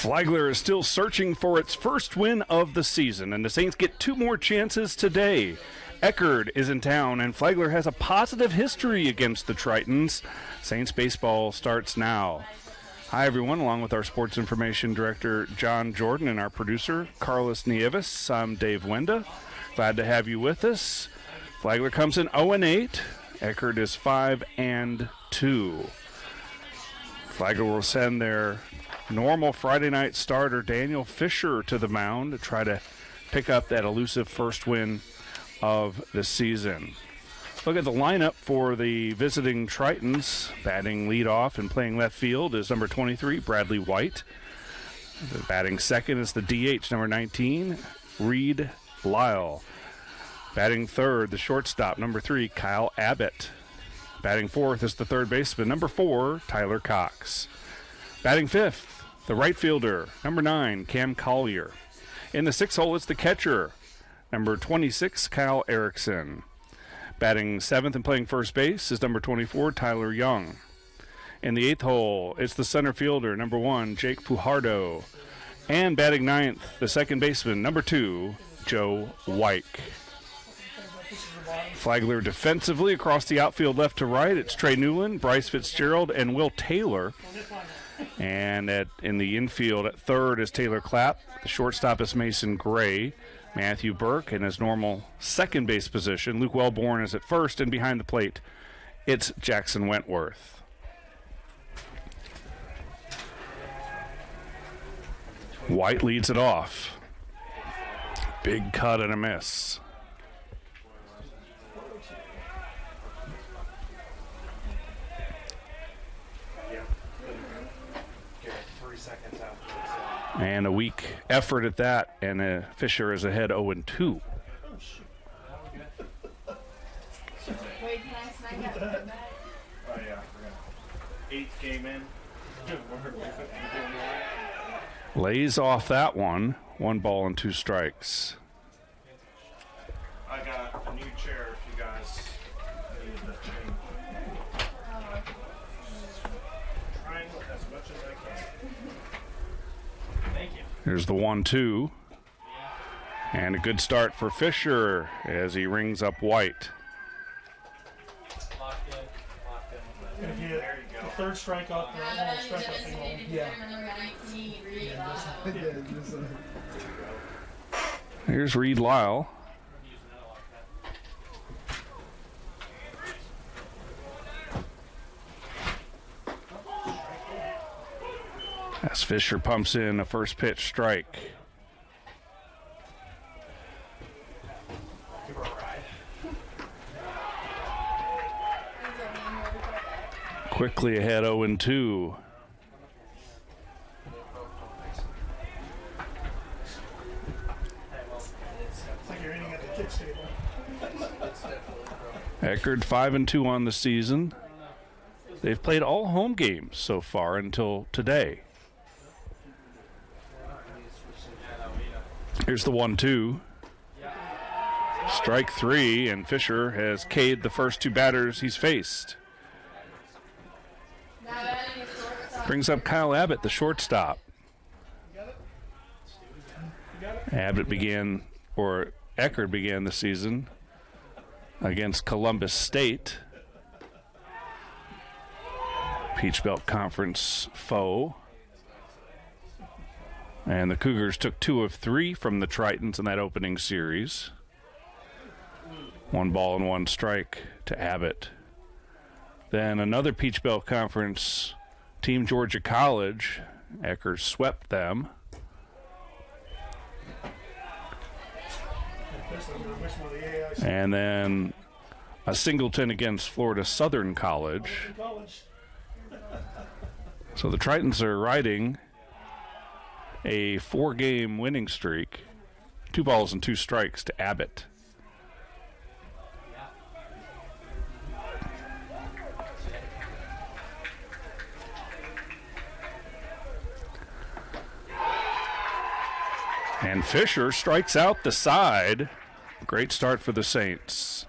Flagler is still searching for its first win of the season, and the Saints get two more chances today. Eckerd is in town, and Flagler has a positive history against the Tritons. Saints baseball starts now. Hi, everyone, along with our sports information director, John Jordan, and our producer, Carlos Nieves. I'm Dave Wenda. Glad to have you with us. Flagler comes in 0-8. Eckerd is 5-2. Flagler will send their normal Friday night starter, Daniel Fisher, to the mound to try to pick up that elusive first win of the season. Look at the lineup for the visiting Tritons. Batting leadoff and playing left field is number 23, Bradley White. The batting second is the DH, number 19, Reed Lyle. Batting third, the shortstop, number 3, Kyle Abbott. Batting fourth is the third baseman, number 4, Tyler Cox. Batting fifth, the right fielder, number 9, Cam Collier. In the sixth hole, it's the catcher, number 26, Kyle Erickson. Batting seventh and playing first base is number 24, Tyler Young. In the eighth hole, it's the center fielder, number 1, Jake Pujardo. And batting ninth, the second baseman, number 2, Joe Wyke. Flagler defensively across the outfield left to right. It's Trey Newland, Bryce Fitzgerald, and Will Taylor. And in the infield at third is Taylor Clapp. The shortstop is Mason Gray. Matthew Burke in his normal second base position. Luke Wellborn is at first, and behind the plate, it's Jackson Wentworth. White leads it off. Big cut and a miss. And a weak effort at that, and Fisher is ahead 0-2. Eighth game in. Lays off that one. 1 ball and 2 strikes. I got a new chair if you guys need the change. Trying as much as I can. Thank you. Here's the 1-2. And a good start for Fisher as he rings up White. Locked in. If you There you go. the third strikeout, the almost strikeout thing on. Yeah. Here's Reed Lyle. As Fisher pumps in a first pitch strike. Give her a ride. Quickly ahead 0-2. It's like you're eating at the kids' table. Eckerd 5-2 on the season. They've played all home games so far until today. Here's the 1-2. Strike 3, and Fisher has K'd the first 2 batters he's faced. Brings up Kyle Abbott, the shortstop. Eckerd began the season against Columbus State, Peach Belt Conference foe. And the Cougars took 2 of 3 from the Tritons in that opening series. 1 ball and 1 strike to Abbott. Then another Peach Belt Conference team, Georgia College. Eckerd swept them. And then a singleton against Florida Southern College. So the Tritons are riding a 4-game winning streak. 2 balls and 2 strikes to Abbott. And Fisher strikes out the side. Great start for the Saints.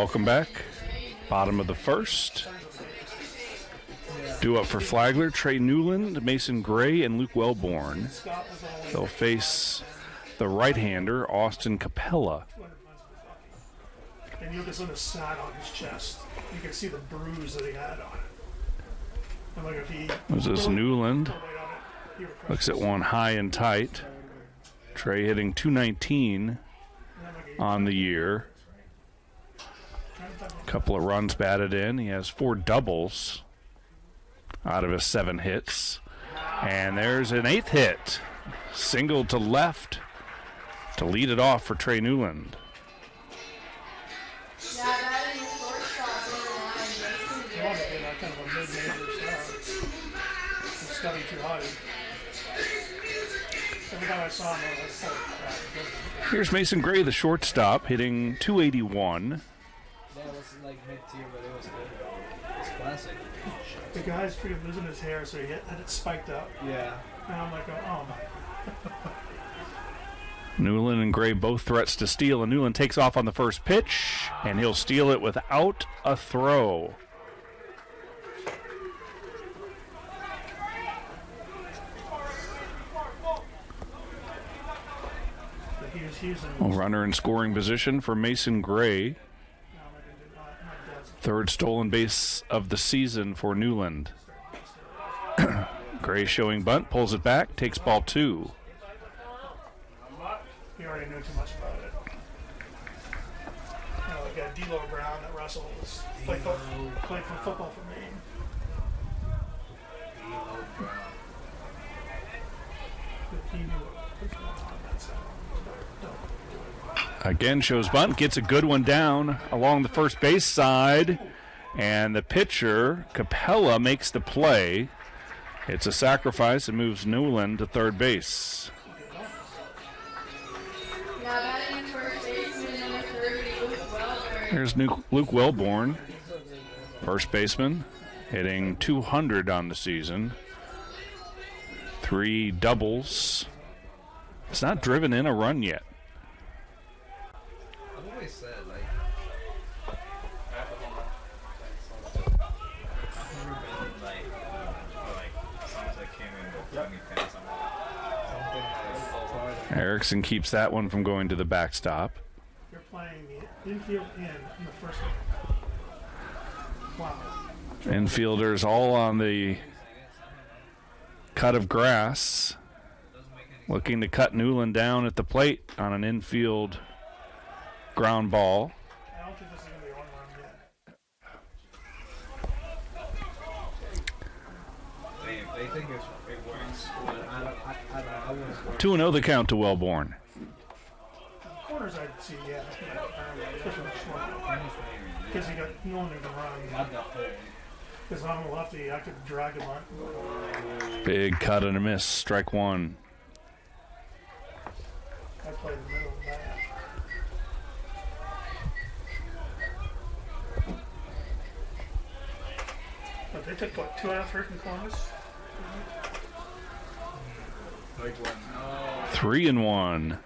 Welcome back. Bottom of the first. Due up for Flagler, Trey Newland, Mason Gray, and Luke Wellborn. They'll face the right-hander, Austin Capella. And you can sort of sat on his chest. You can see the bruise that he had on it. And like if he This is Newland. weight on it, he would crush Looks at his- one high and tight. Trey hitting 219 and then like he- on the year. Couple of runs batted in. He has 4 doubles out of his 7 hits. And there's an 8th hit. Single to left to lead it off for Trey Newland. Yeah, that is shortstop in the line. He wanted to be that kind of a mid-major star. He's studying too hard. Every time I saw him, I was like, crap. Here's Mason Gray, the shortstop, hitting 281. That was like mid-tier, but it was good. It's classic. The guy's freaking losing his hair, so he had it spiked up. Yeah. And I'm like, oh my. Newland and Gray both threats to steal, and Newland takes off on the first pitch, and he'll steal it without a throw. But he was A runner in scoring position for Mason Gray. Third stolen base of the season for Newland. Gray showing bunt, pulls it back, takes ball 2. He already knew too much about it. You know, like D'Lo Brown that Russell was played for football for Maine. But he knew what was going on that side. Again shows bunt, gets a good one down along the first base side, and the pitcher, Capella, makes the play. It's a sacrifice and moves Newland to third base. Now batting first baseman number 30, Luke Flagler. Here's Luke Wellborn, first baseman, hitting 200 on the season. 3 doubles. It's not driven in a run yet. I've always said, like, I've never been, like, songs that came in with funny fans. Something like, Erickson keeps that one from going to the backstop. You're playing the infield in the first one. Wow. Infielders all on the cut of grass, looking to cut Newland down at the plate on an infield ground ball. I don't think this is going to be a one run yet. they think it works, but I wouldn't. 2-0 the count to Wellborn. Corners I'd see, yeah. Especially short. Because he got no one who can run. Because I'm a lefty, I could drag him on. Big cut and a miss, strike 1. I played in the middle of that. But they took, what, 2 out of 3 from corners? 3-1.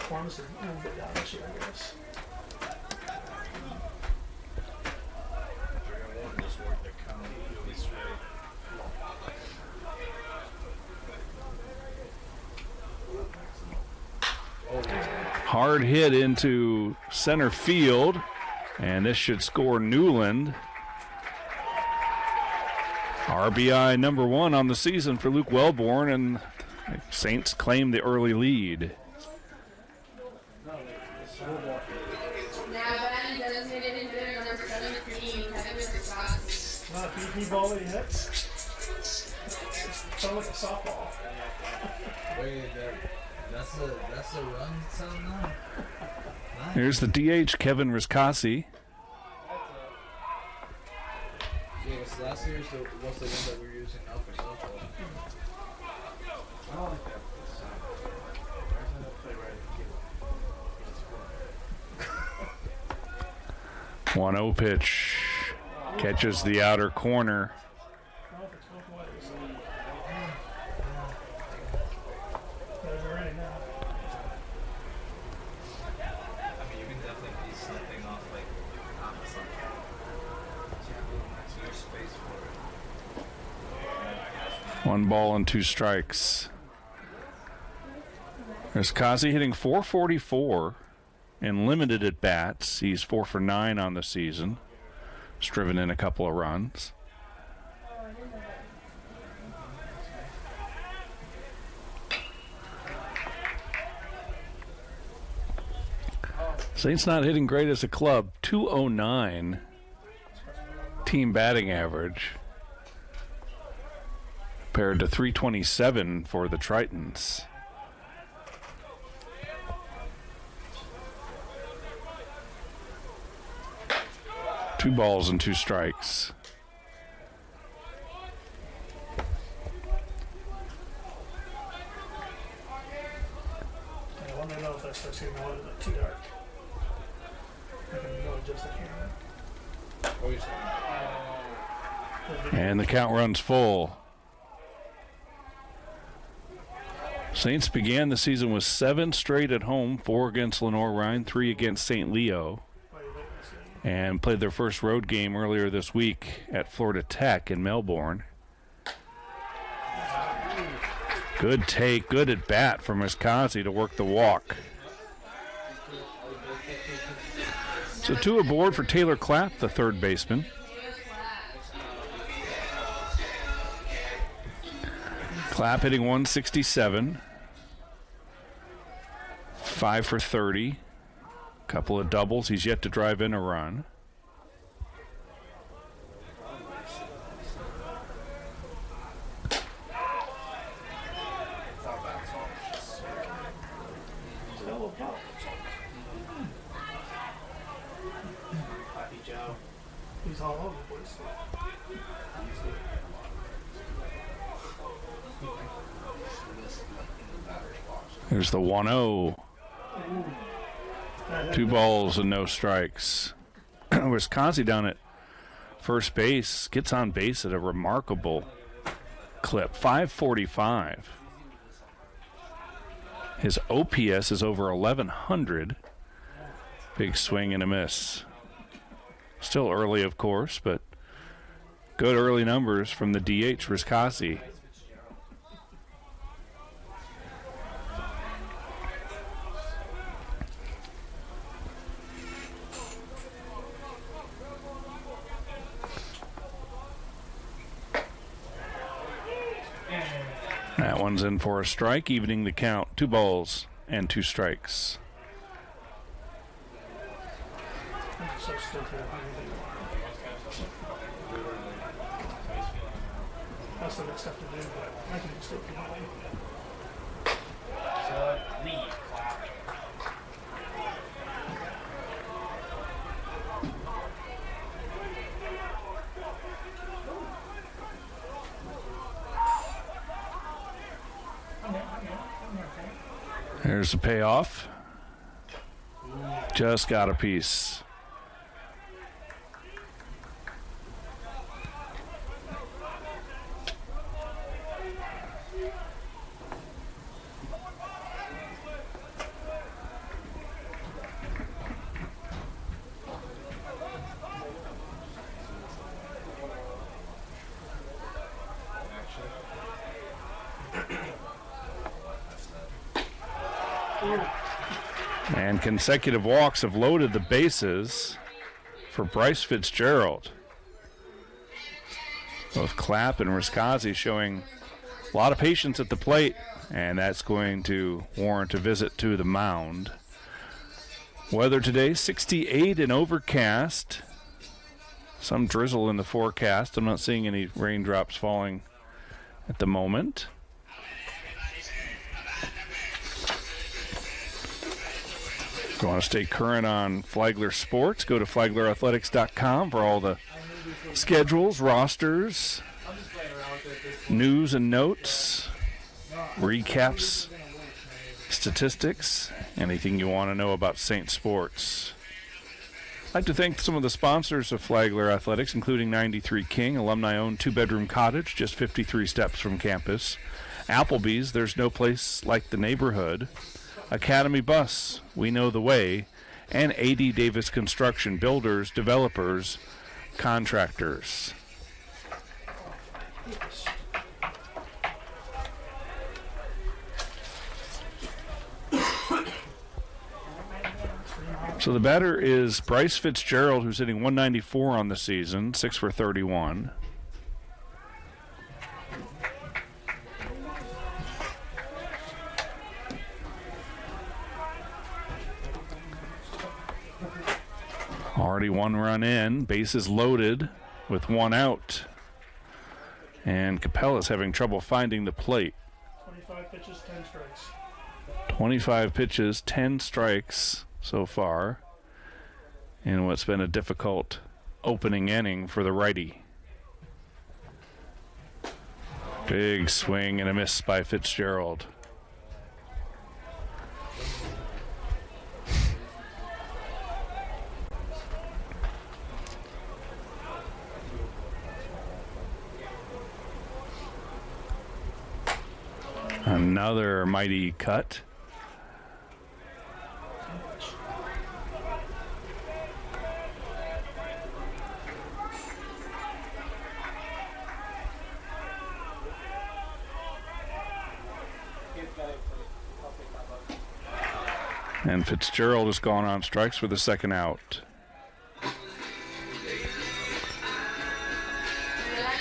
Corners are a little bit down this year, I guess. Hard hit into center field, and this should score Newland. RBI number 1 on the season for Luke Wellborn, and Saints claim the early lead. Now batting designated hitter number 17, Kevin Wisconsin. Not a BP ball that he hits. Sound like a softball. Wait, that's the run sound now? Nice. Here's the DH, Kevin Riscassi. Yeah, because last year's was the one that we were using now for softball. I don't like that. 1-0 pitch. Catches the outer corner. Well, if it's both ways. There's already now. 1 ball and 2 strikes. There's Kazi hitting .444 in limited at bats. He's 4 for 9 on the season. He's driven in a couple of runs. Saints not hitting great as a club. .209 team batting average compared to .327 for the Tritons. Two balls and 2 strikes. I want to know if that starts getting a little bit too dark. I can go adjust the camera. Oh, he's And the count runs full. Saints began the season with 7 straight at home, 4 against Lenore-Rhine, 3 against St. Leo, and played their first road game earlier this week at Florida Tech in Melbourne. Good take, good at bat from Miskazi to work the walk. So 2 aboard for Taylor Clapp, the third baseman. Clapp hitting .167. 5 for 30. Couple of doubles. He's yet to drive in a run. He's all over the place. There's the 1-0. 2 balls and no strikes. Wisconsin down at first base gets on base at a remarkable clip, 545. His OPS is over 1,100. Big swing and a miss. Still early, of course, but good early numbers from the DH, Rizkasi. That one's in for a strike, evening the count. 2 balls and 2 strikes. So stupid. That's the next stuff to do, but I can still do it. So lead, Clap. There's the payoff. Just got a piece. And consecutive walks have loaded the bases for Bryce Fitzgerald. Both Clapp and Rizkasi showing a lot of patience at the plate, and that's going to warrant a visit to the mound. Weather today, 68 and overcast. Some drizzle in the forecast. I'm not seeing any raindrops falling at the moment. If you want to stay current on Flagler sports, go to flaglerathletics.com for all the schedules, rosters, news and notes, recaps, statistics, anything you want to know about Saint sports. I'd like to thank some of the sponsors of Flagler Athletics, including 93 King, alumni-owned 2-bedroom cottage just 53 steps from campus. Applebee's, there's no place like the neighborhood. Academy Bus, we know the way. And A.D. Davis Construction, builders, developers, contractors. So the batter is Bryce Fitzgerald, who's hitting 194 on the season, 6 for 31. Already 1 run in, bases loaded with 1 out. And Capella's having trouble finding the plate. 25 pitches, 10 strikes. 25 pitches, 10 strikes so far in what's been a difficult opening inning for the righty. Big swing and a miss by Fitzgerald. Another mighty cut. And Fitzgerald has gone on strikes for the second out.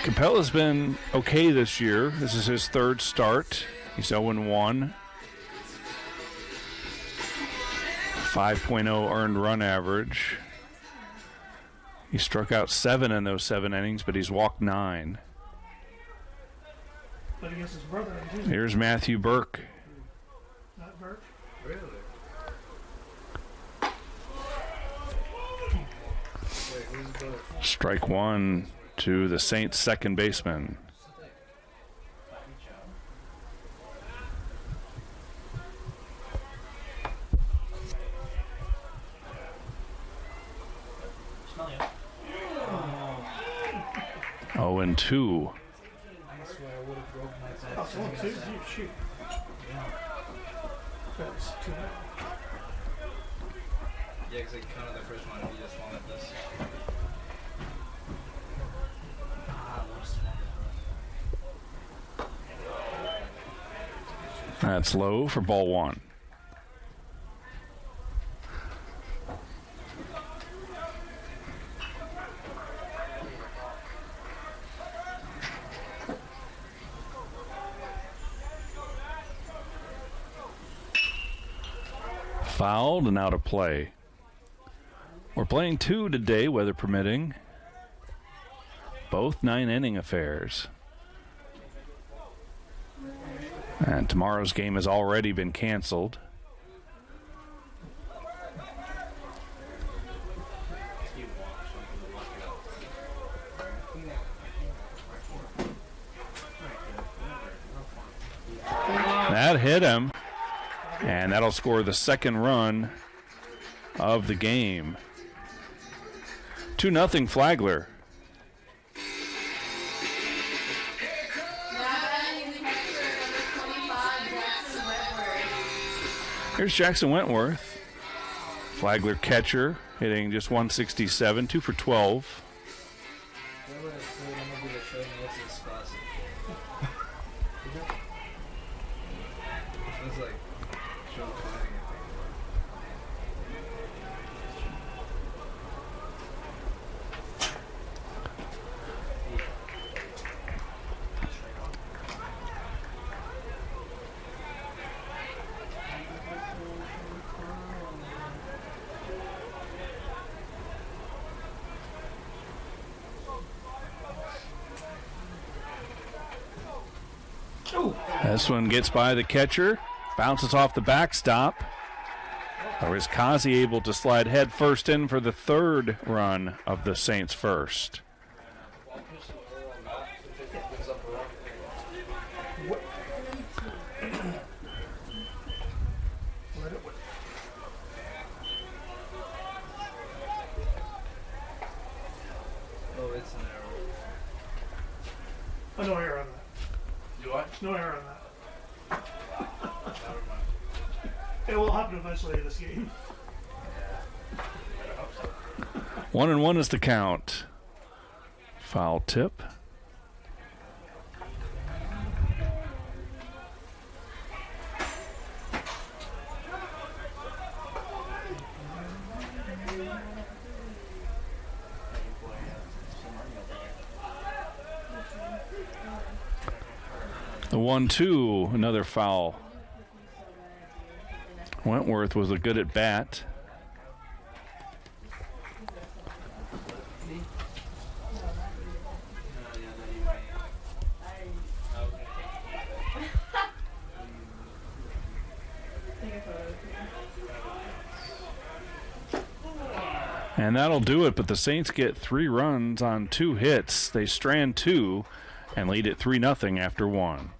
Capella's been okay this year. This is his 3rd start. He's 0-1. 5.0 earned run average. He struck out 7 in those 7 innings, but he's walked 9. But against his brother in Tuesday. Here's Matthew Burke. Not Burke. Really? Wait, who's the... Strike 1 to the Saints' second baseman. Oh, and 2. I swear I would have broken my Oh, tax. so 1, 2, shoot. That's 2 out. Yeah, because I counted the first one if you just wanted this. That's low for ball 1. Fouled and out of play. We're playing 2 today, weather permitting. Both 9-inning affairs. And tomorrow's game has already been canceled. That hit him. And that'll score the second run of the game. 2-0 Flagler. Here's Jackson Wentworth. Flagler catcher, hitting just 167, 2 for 12. It's like show fighting. This one gets by the catcher, bounces off the backstop. Or is Kazi able to slide head first in for the 3rd run of the Saints' first? Oh, it's an arrow. Oh, no error on that. Do I? No error on that. It will happen eventually in this game. 1-1 is the count. Foul tip. The 1-2, another foul. Wentworth was a good at bat. And that'll do it, but the Saints get 3 runs on 2 hits. They strand 2 and lead it 3-0 after 1.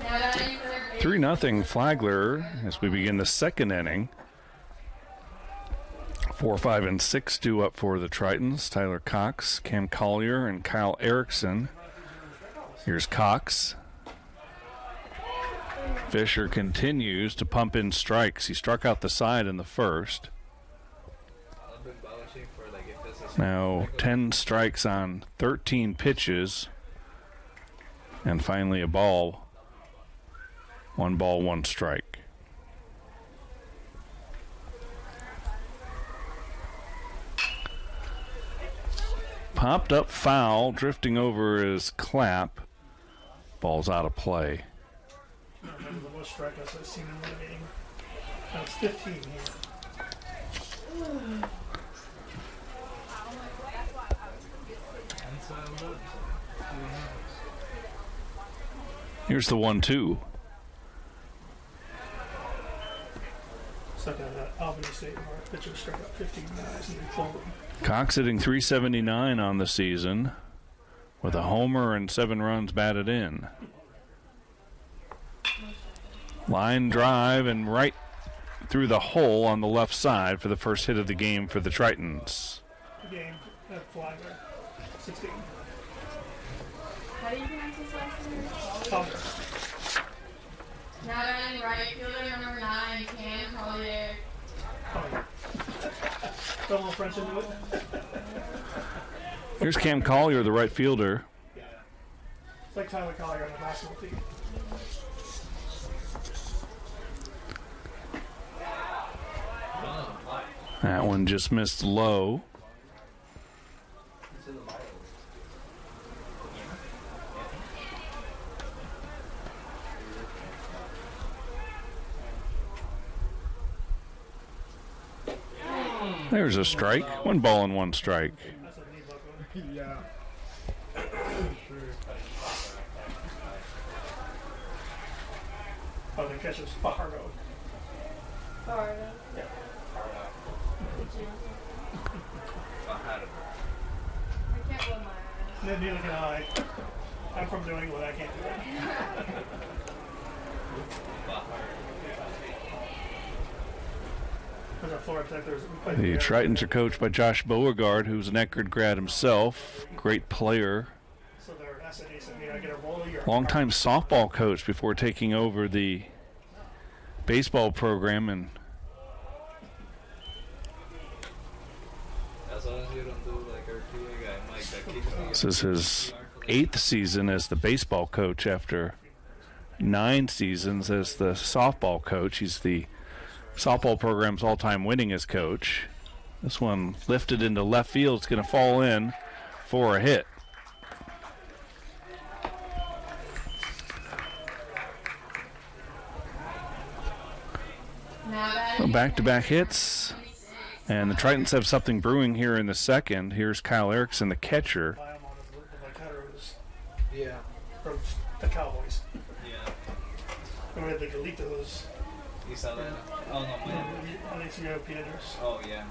Now, 3-0 Flagler as we begin the second inning. 4, 5, and 6 due up for the Tritons. Tyler Cox, Cam Collier, and Kyle Erickson. Here's Cox. Fisher continues to pump in strikes. He struck out the side in the first. Now 10 strikes on 13 pitches. And finally a ball. 1 ball, 1 strike. Popped up foul, drifting over his clap. Ball's out of play. I don't remember the most strikeouts I've seen in one inning. That was 15 here. Here's the 1-2. Second at Albany State, where our pitcher struck out 15 guys and they pulled him. Cox hitting .379 on the season with a homer and 7 runs batted in. Line drive and right through the hole on the left side for the first hit of the game for the Tritons. Game at Flagler, 16. how do you pronounce this last name? Collier. Now batting right fielder number 9, Cam Collier. Collier. Throw a little French into it. Here's Cam Collier, the right fielder. Yeah. It's like Tyler Collier on the basketball team. That one just missed low. There's a strike. 1 ball and 1 strike. That's a knee buckle. Yeah. Oh, the catcher's Fajardo. Florida. Yeah. I can't blow my eyes. Neither can I. I'm from New England. I can't do it. There's our Florida Tech. The Tritons are coached by Josh Beauregard, who's an Eckerd grad himself. Great player. So they're SAD, so I get a roll year. Longtime softball coach before taking over the baseball program. And That's long as you don't do like our PA guy, Mike, that keeps me. This is his 8th season as the baseball coach after 9 seasons as the softball coach. He's the softball program's all-time winningest coach. This one lifted into left field. It's going to fall in for a hit. Back-to-back hits. And the Tritons have something brewing here in the second. Here's Kyle Erickson, the catcher. Yeah. From the Cowboys. Yeah. And we had the Galitos. You saw that? Oh, no, man. Alicia Piedras. Oh, yeah.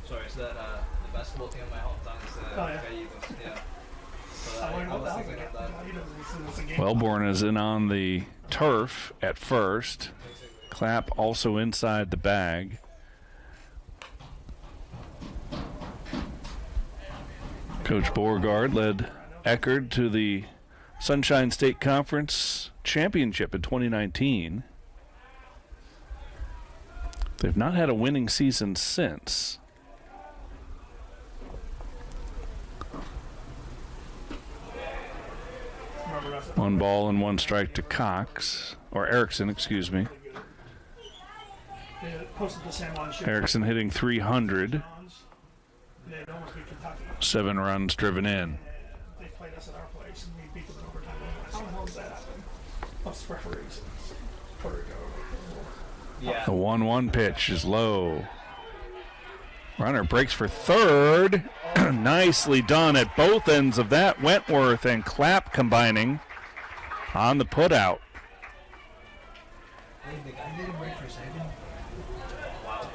Sorry, is that the basketball team in my hometown is the Gallitos. Yeah. So I was thinking of that. Wellborn is in on the turf at first. Clapp also inside the bag. Coach Beauregard led Eckerd to the Sunshine State Conference Championship in 2019. They've not had a winning season since. One ball and one strike to Cox, or Erickson, excuse me. Erickson hitting 300. 7 runs driven in. They played us at our place and we beat them in overtime. How the hell does that happen? What's the referees? Puerto Rico. Yeah. The 1-1 pitch is low. Runner breaks for third. Nicely done at both ends of that. Wentworth and Clapp combining on the putout. Hey, the guy didn't break for a second. Wow.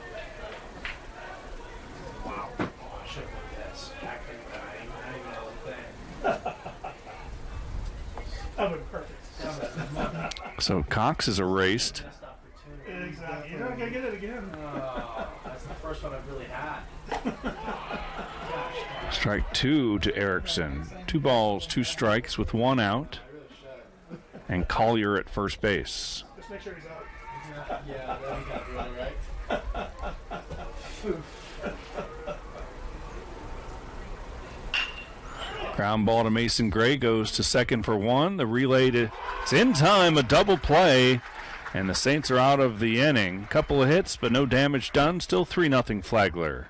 Wow. Oh, I should have looked at this. Acting guy. I didn't know the thing. That would be perfect. So Cox is erased. Exactly. You're not going to get it again. That's the first one I've really had. Strike 2 to Erickson. 2 balls, 2 strikes with 1 out. And Collier at first base. Just make sure he's out. Yeah, that was not really right. Ground ball to Mason Gray goes to second for 1. The relay to it's in time, a double play. And the Saints are out of the inning. Couple of hits, but no damage done. Still 3-0 Flagler.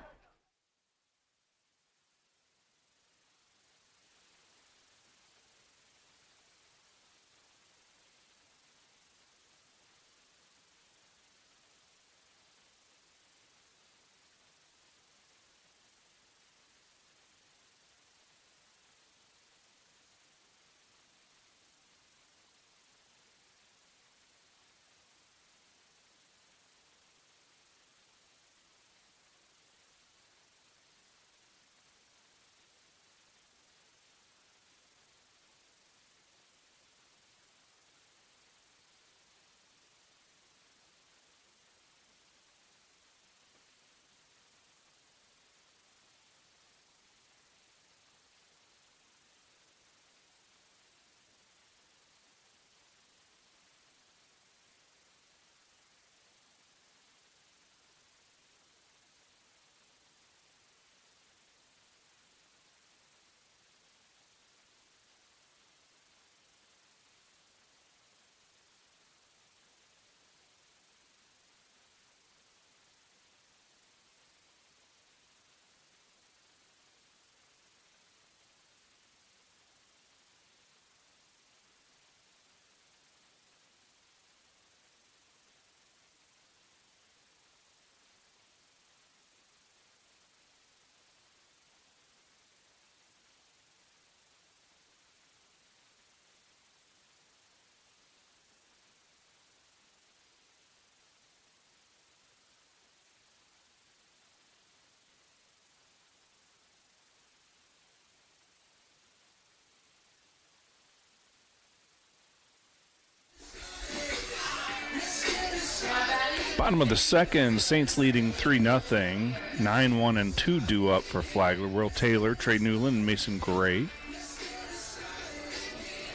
Bottom of the second, Saints leading 3-0. 9-1 and 2 due up for Flagler. Will Taylor, Trey Newland, and Mason Gray.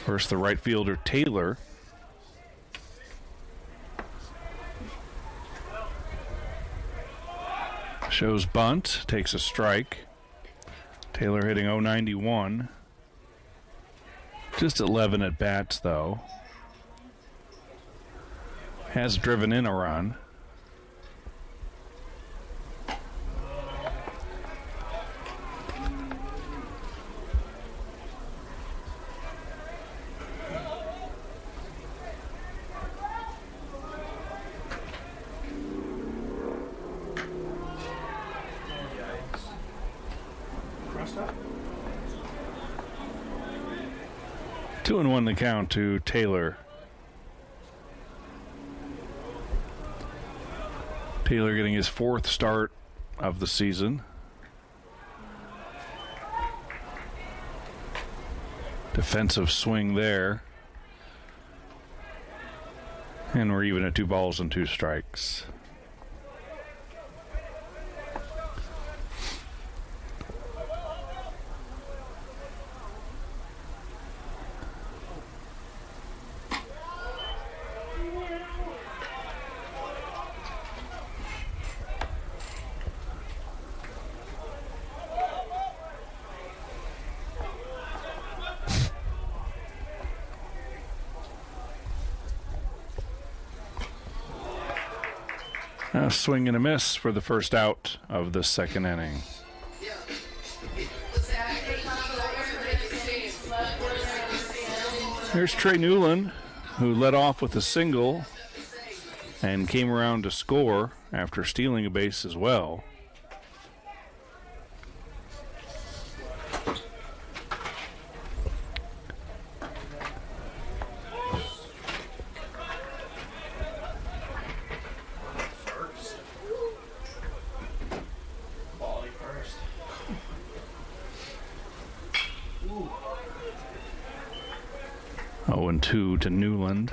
First, the right fielder Taylor. Shows bunt, takes a strike. Taylor hitting .091. Just 11 at bats, though. Has driven in a run. Stop. 2-1 the count to Taylor. Taylor getting his 4th start of the season. Defensive swing there. And we're even at 2 balls and 2 strikes. A swing and a miss for the first out of the 2nd inning. Here's Trey Newland, who led off with a single and came around to score after stealing a base as well. Oh, and 2 to Newland.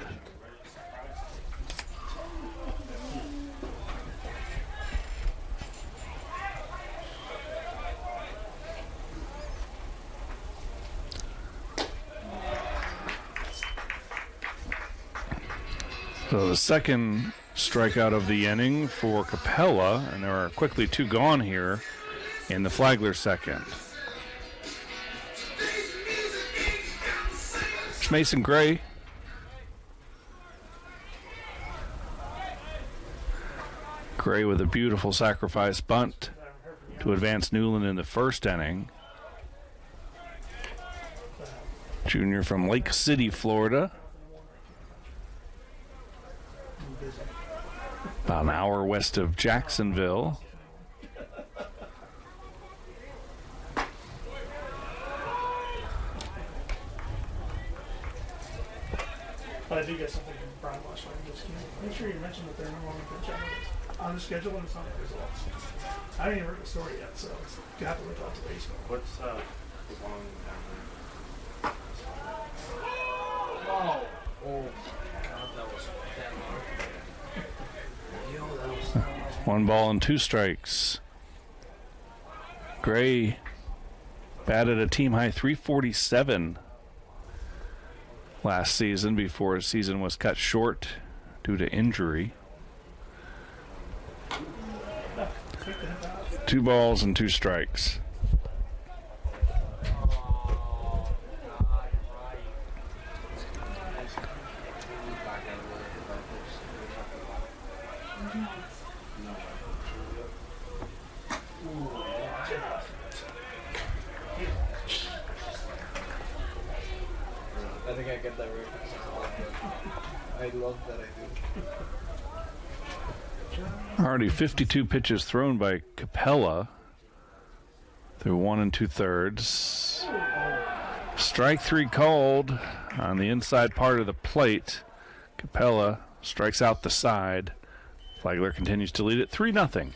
So the second strikeout of the inning for Capella, and there are quickly 2 gone here in the Flagler second. It's Mason Gray. Gray with a beautiful sacrifice bunt to advance Newland in the 1st inning. Junior from Lake City, Florida. About an hour west of Jacksonville. But I do get something from Brian last night. Just make sure you mention that they're no longer bench on the schedule and it's on the results. I haven't even heard the story yet, so you have to look out to baseball. What's the one down there? Oh, God, that was that hard. Yo, that was 1 ball and 2 strikes. Gray batted a team high .347 last season before his season was cut short due to injury. 2 balls and 2 strikes. I think I get that reference. I love that I do. Already 52 pitches thrown by Capella through 1 2/3. Strike 3 called on the inside part of the plate. Capella strikes out the side. Flagler continues to lead it 3-0.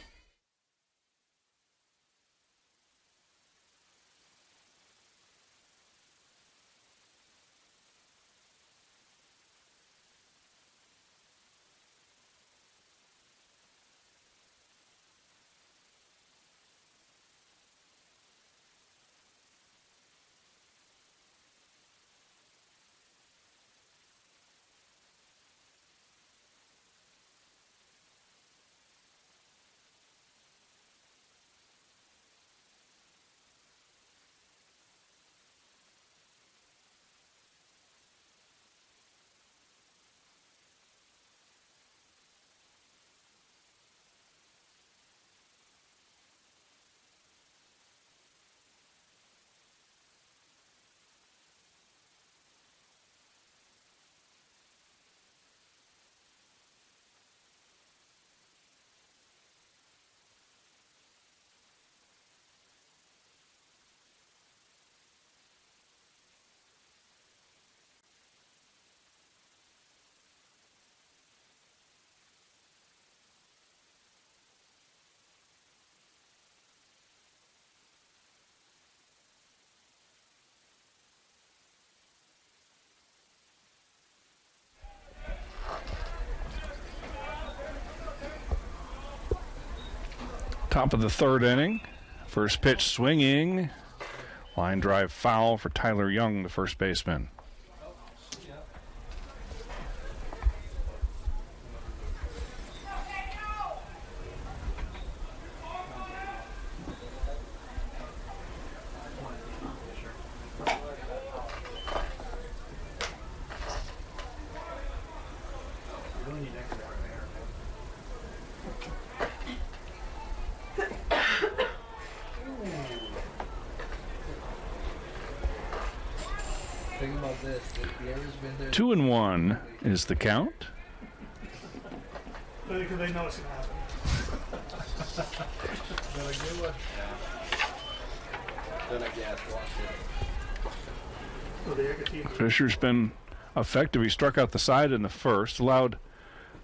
Top of the third inning. First pitch swinging. Line drive foul for Tyler Young, the first baseman. Think about this. If the error's been there, 2-1 is the count. Because they know it's going to happen. then I guess watch it. So the Eckerd team. Fisher's been effective. He struck out the side in the first, allowed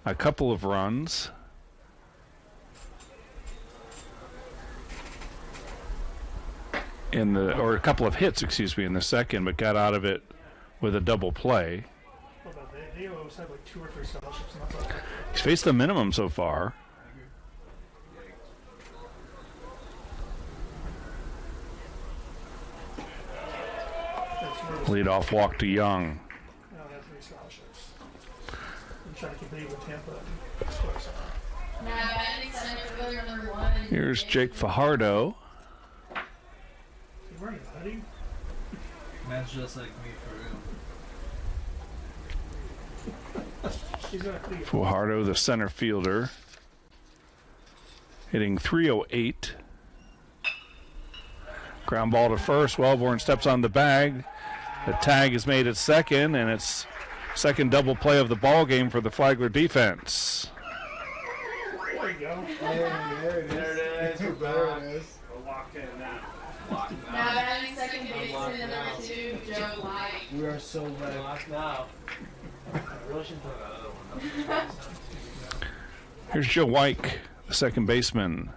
a couple of runs. Or a couple of hits, excuse me, in the second, but got out of it with a double play. Well, they always have like 2 or 3 scholarships, and that's all. He's faced the minimum so far. Leadoff walk to Young. No, they have 3 scholarships. I'm trying to compete with Tampa and Squares. Now, batting center fielder number 1. Here's Jake Fajardo. He's wearing a hoodie. Man's just like me for real. He's got a hoodie. Fajardo, the center fielder, hitting .308. Ground ball to first. Wellborn steps on the bag. The tag is made at second, and it's second double play of the ball game for the Flagler defense. There you go. There it is. There it is. We're locked in now. Now, batting second baseman number 2, Joe White. We are so bad. Locked now. I really shouldn't put that other one. Here's Joe White, the second baseman.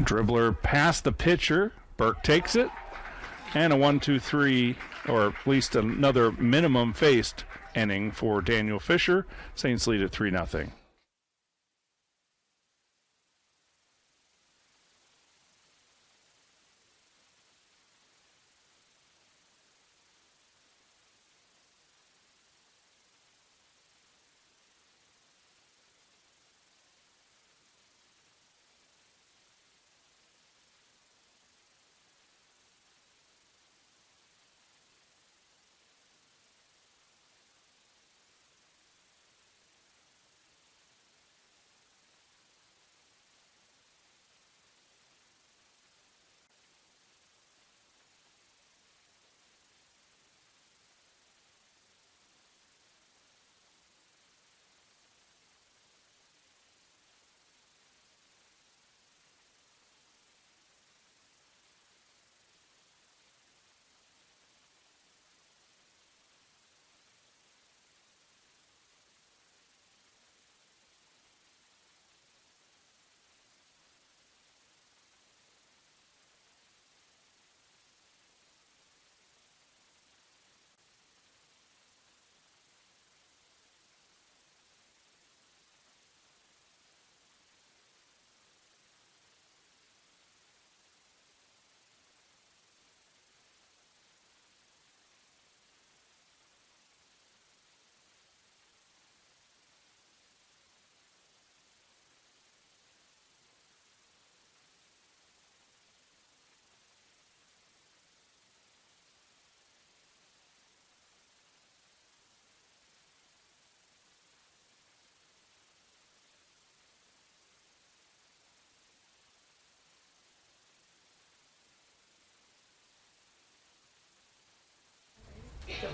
Dribbler past the pitcher. Burke takes it. And a 1-2-3, or at least another minimum faced inning for Daniel Fisher. Saints lead at 3-0.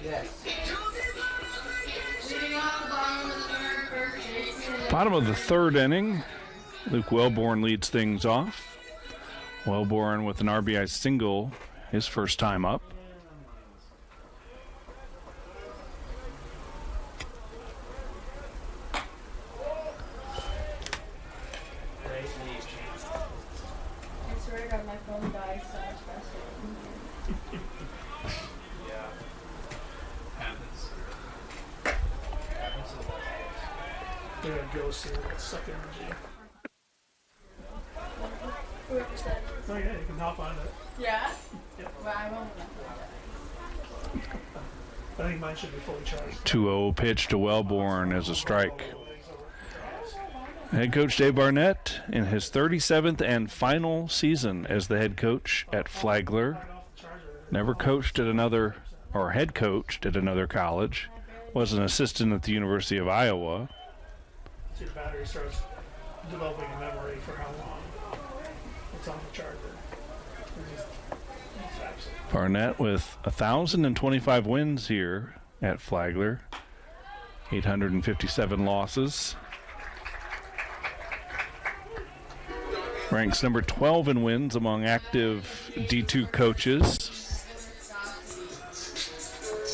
Yes. Leading off the bottom of the third, first baseman. Bottom of the third inning. Luke Wellborn leads things off. Wellborn with an RBI single, his first time up. I swear to God, my phone dies so much faster. Yeah. Happens. They got Joe close to get sucked energy. Whoever said. Oh yeah, you can hop on it. Yeah? Yep. Well, I won't. I think mine should be fully charged. 2-0 pitch to Wellborn as a strike. Head coach Dave Barnett in his 37th and final season as the head coach at Flagler. Never coached at another, or head coached at another college. Was an assistant at the University of Iowa. See, the battery starts developing a memory for how long it's on the charger. Barnett with 1,025 wins here at Flagler. 857 losses. Ranks number 12 in wins among active D2 coaches.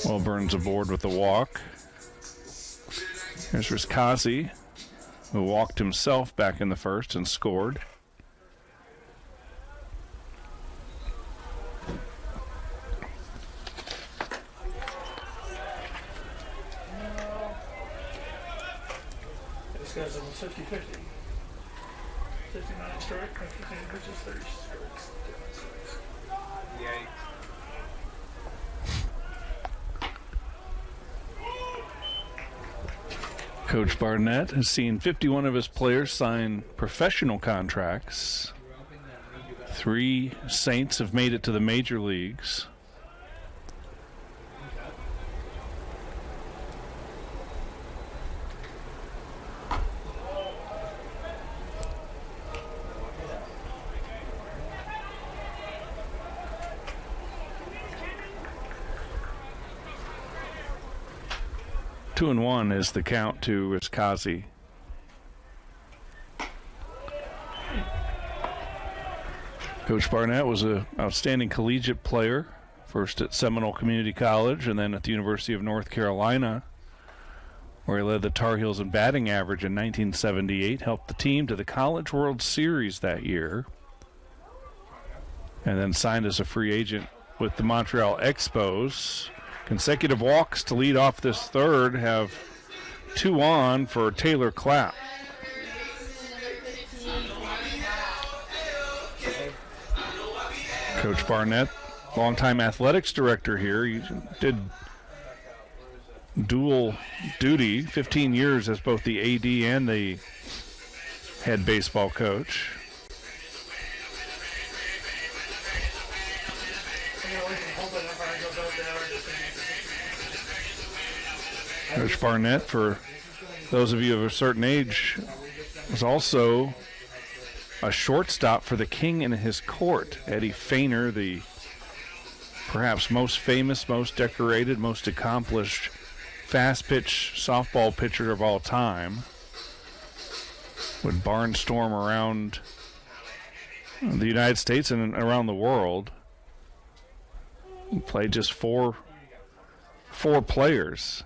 Wellburn's aboard with the walk. Here's Rizkazi, who walked himself back in the first and scored. This guy's almost 50-50. 59 strike, 15 pitches, 30 strikes. Yikes. Coach Barnett has seen 51 of his players sign professional contracts. 3 Saints have made it to the major leagues. Two and 1 is the count to Rizkazi. Coach Barnett was an outstanding collegiate player, first at Seminole Community College and then at the University of North Carolina, where he led the Tar Heels in batting average in 1978, helped the team to the College World Series that year, and then signed as a free agent with the Montreal Expos. Consecutive walks to lead off this third, have 2 on for Taylor Clapp. Coach Barnett, longtime athletics director here, he did dual duty, 15 years as both the AD and the head baseball coach. Coach Barnett, for those of you of a certain age, was also a shortstop for the king in his court. Eddie Feiner, the perhaps most famous, most decorated, most accomplished fast-pitch softball pitcher of all time, would barnstorm around the United States and around the world. He played just four players.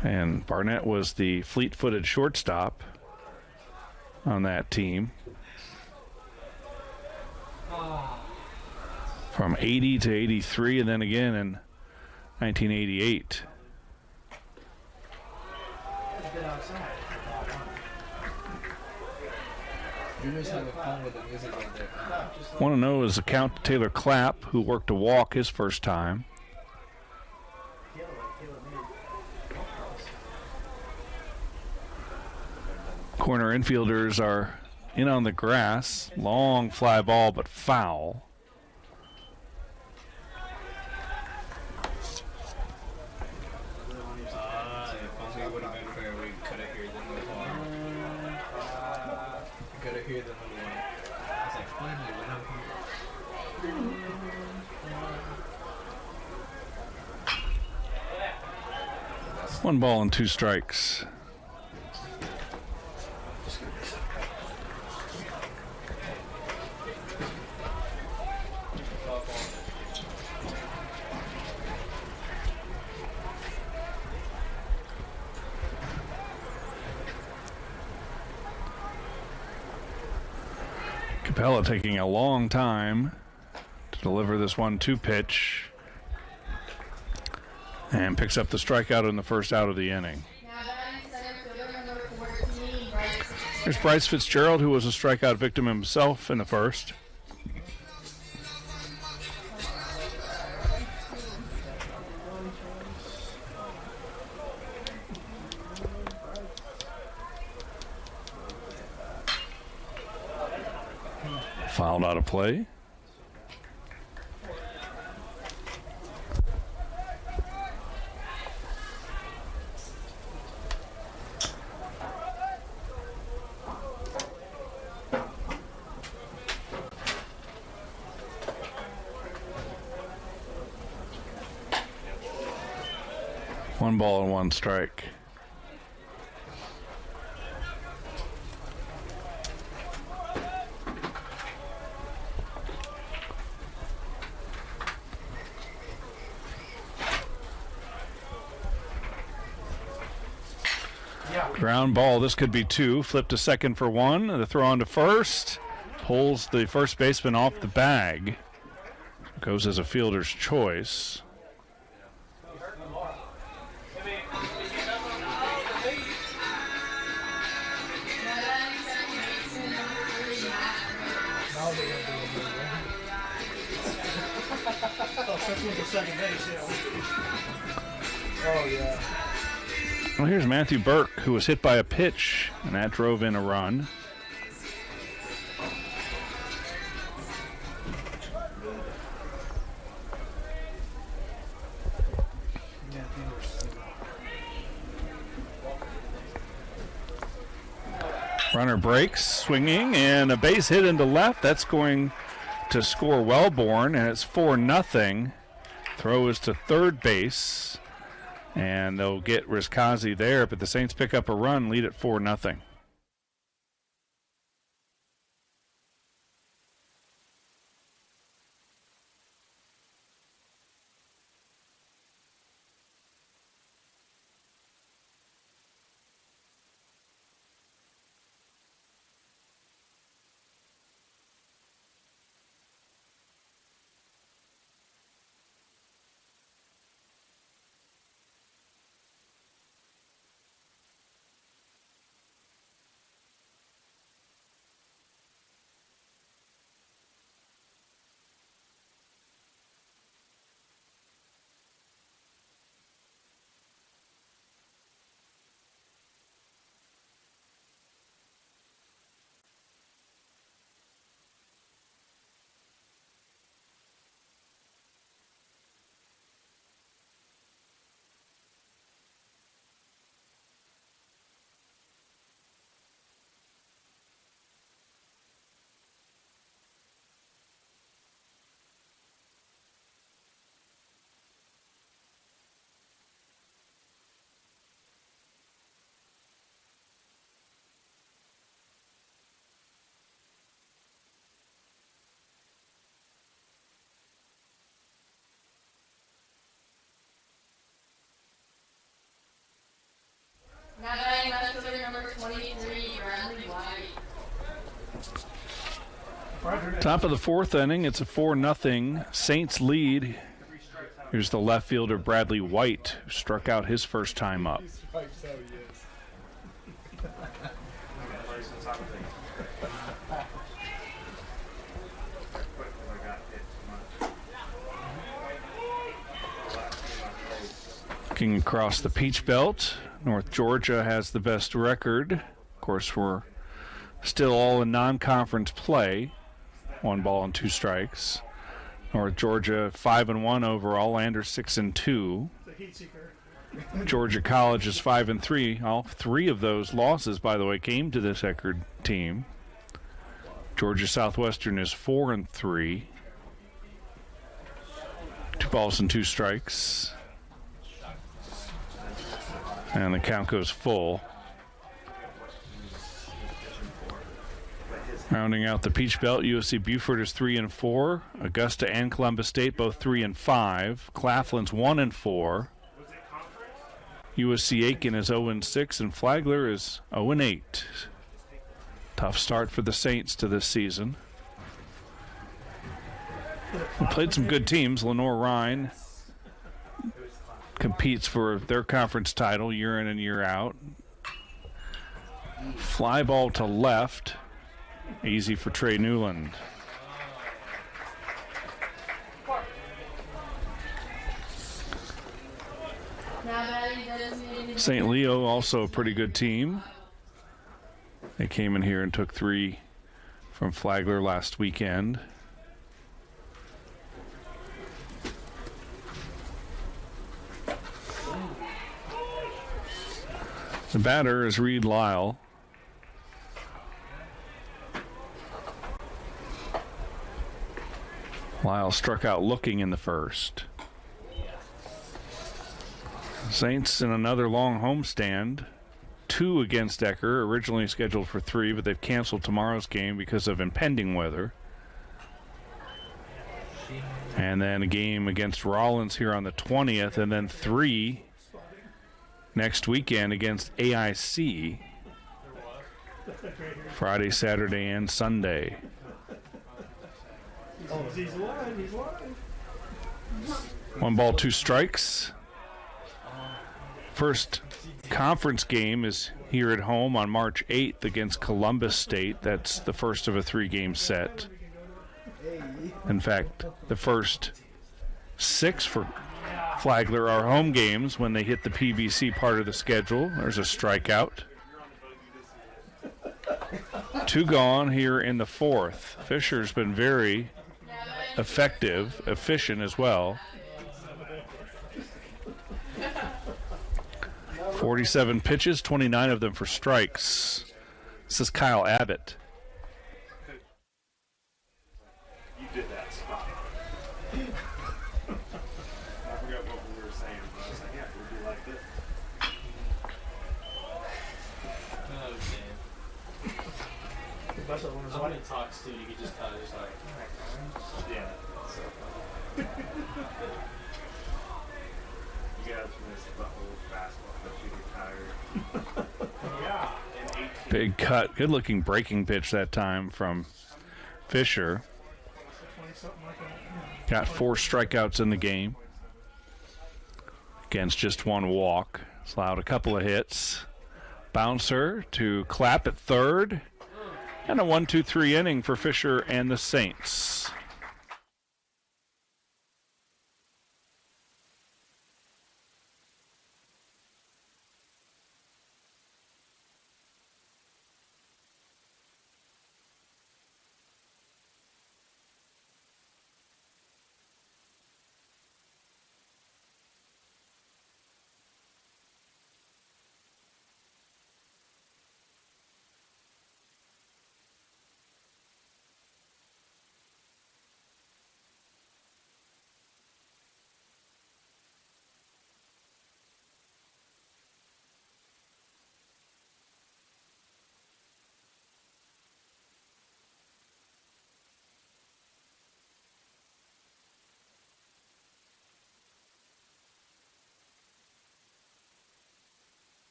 And Barnett was the fleet-footed shortstop on that team. From 80 to 83, and then again in 1988. Want to know is the count to Taylor Clapp, who worked a walk his first time. Corner infielders are in on the grass. Long fly ball, but foul. One ball and 2 strikes. Capella taking a long time to deliver this 1-2 pitch, and picks up the strikeout in the first out of the inning. Now batting center fielder number There's Bryce Fitzgerald, who was a strikeout victim himself in the first. Fouled out of play. One ball and one strike. Ground ball. This could be two. Flip to second for one. The throw on to first. Pulls the first baseman off the bag. Goes as a fielder's choice. Oh, yeah. Well, here's Matthew Burke, who was hit by a pitch, and that drove in a run. Runner breaks, swinging, and a base hit into left. That's going to score Wellborn, and it's 4-0. Throw is to third base, and they'll get Rizkazi there, but the Saints pick up a run, lead at 4-0. Now batting left fielder number 23, Bradley White. Top of the fourth inning, it's a 4-0 Saints lead. Here's the left fielder Bradley White, who struck out his first time up. Looking across the Peach Belt, North Georgia has the best record. Of course, we're still all in non-conference play. 1 ball and 2 strikes. North Georgia 5-1 overall. Landers 6-2. Georgia College is 5-3. All 3 of those losses, by the way, came to this Eckerd team. Georgia Southwestern is 4-3. 2 balls and 2 strikes. And the count goes full. Rounding out the Peach Belt, USC Beaufort is 3-4. Augusta and Columbus State both 3-5. Claflin's 1-4. USC Aiken is 0-6, and Flagler is 0-8. Tough start for the Saints to this season. We played some good teams. Lenore Rhine competes for their conference title year in and year out. Fly ball to left. Easy for Trey Newland. St. Leo also a pretty good team. They came in here and took 3 from Flagler last weekend. The batter is Reed Lyle. Lyle struck out looking in the first. Saints in another long homestand. 2 against Eckerd, originally scheduled for 3, but they've canceled tomorrow's game because of impending weather. And then a game against Rollins here on the 20th, and then 3 next weekend against AIC. Friday, Saturday, and Sunday. He's alive. 1 ball, 2 strikes. First conference game is here at home on March 8th against Columbus State. That's the first of a 3-game set. In fact, the first 6 for Flagler are home games when they hit the PBC part of the schedule. There's a strikeout. 2 gone here in the 4th. Fisher's been very effective, efficient as well. 47 pitches, 29 of them for strikes. This is Kyle Abbott. You did that spot. I forgot what we were saying, but I was like, yeah, we'll do like this. So when he talks to you, can just kind of just like, Yeah. So, you guys missed the whole basketball, but you get tired. Yeah. In 18. Big cut, good-looking breaking pitch that time from Fisher. Got 4 strikeouts in the game against just 1 walk. He's allowed a couple of hits. Bouncer to Clapp at third. And a 1-2-3 inning for Fisher and the Saints.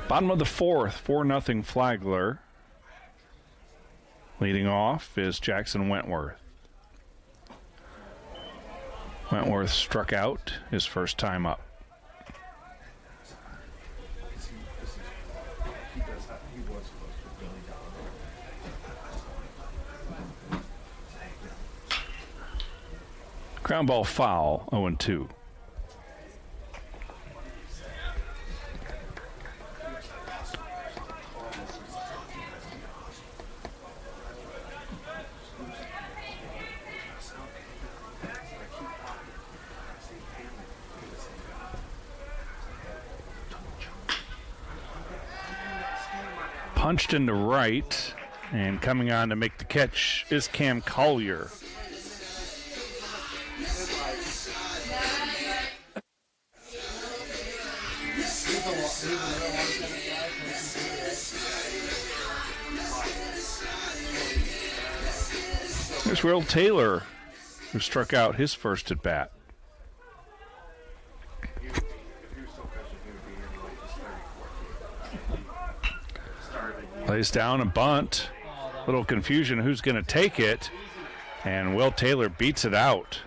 Bottom of the 4th, 4-0 Flagler. Leading off is Jackson Wentworth. Wentworth struck out his first time up. Ground ball foul, 0-2. Punched into right, and coming on to make the catch is Cam Collier. There's Will Taylor, who struck out his first at bat. Lays down a bunt. Little confusion who's going to take it. And Will Taylor beats it out.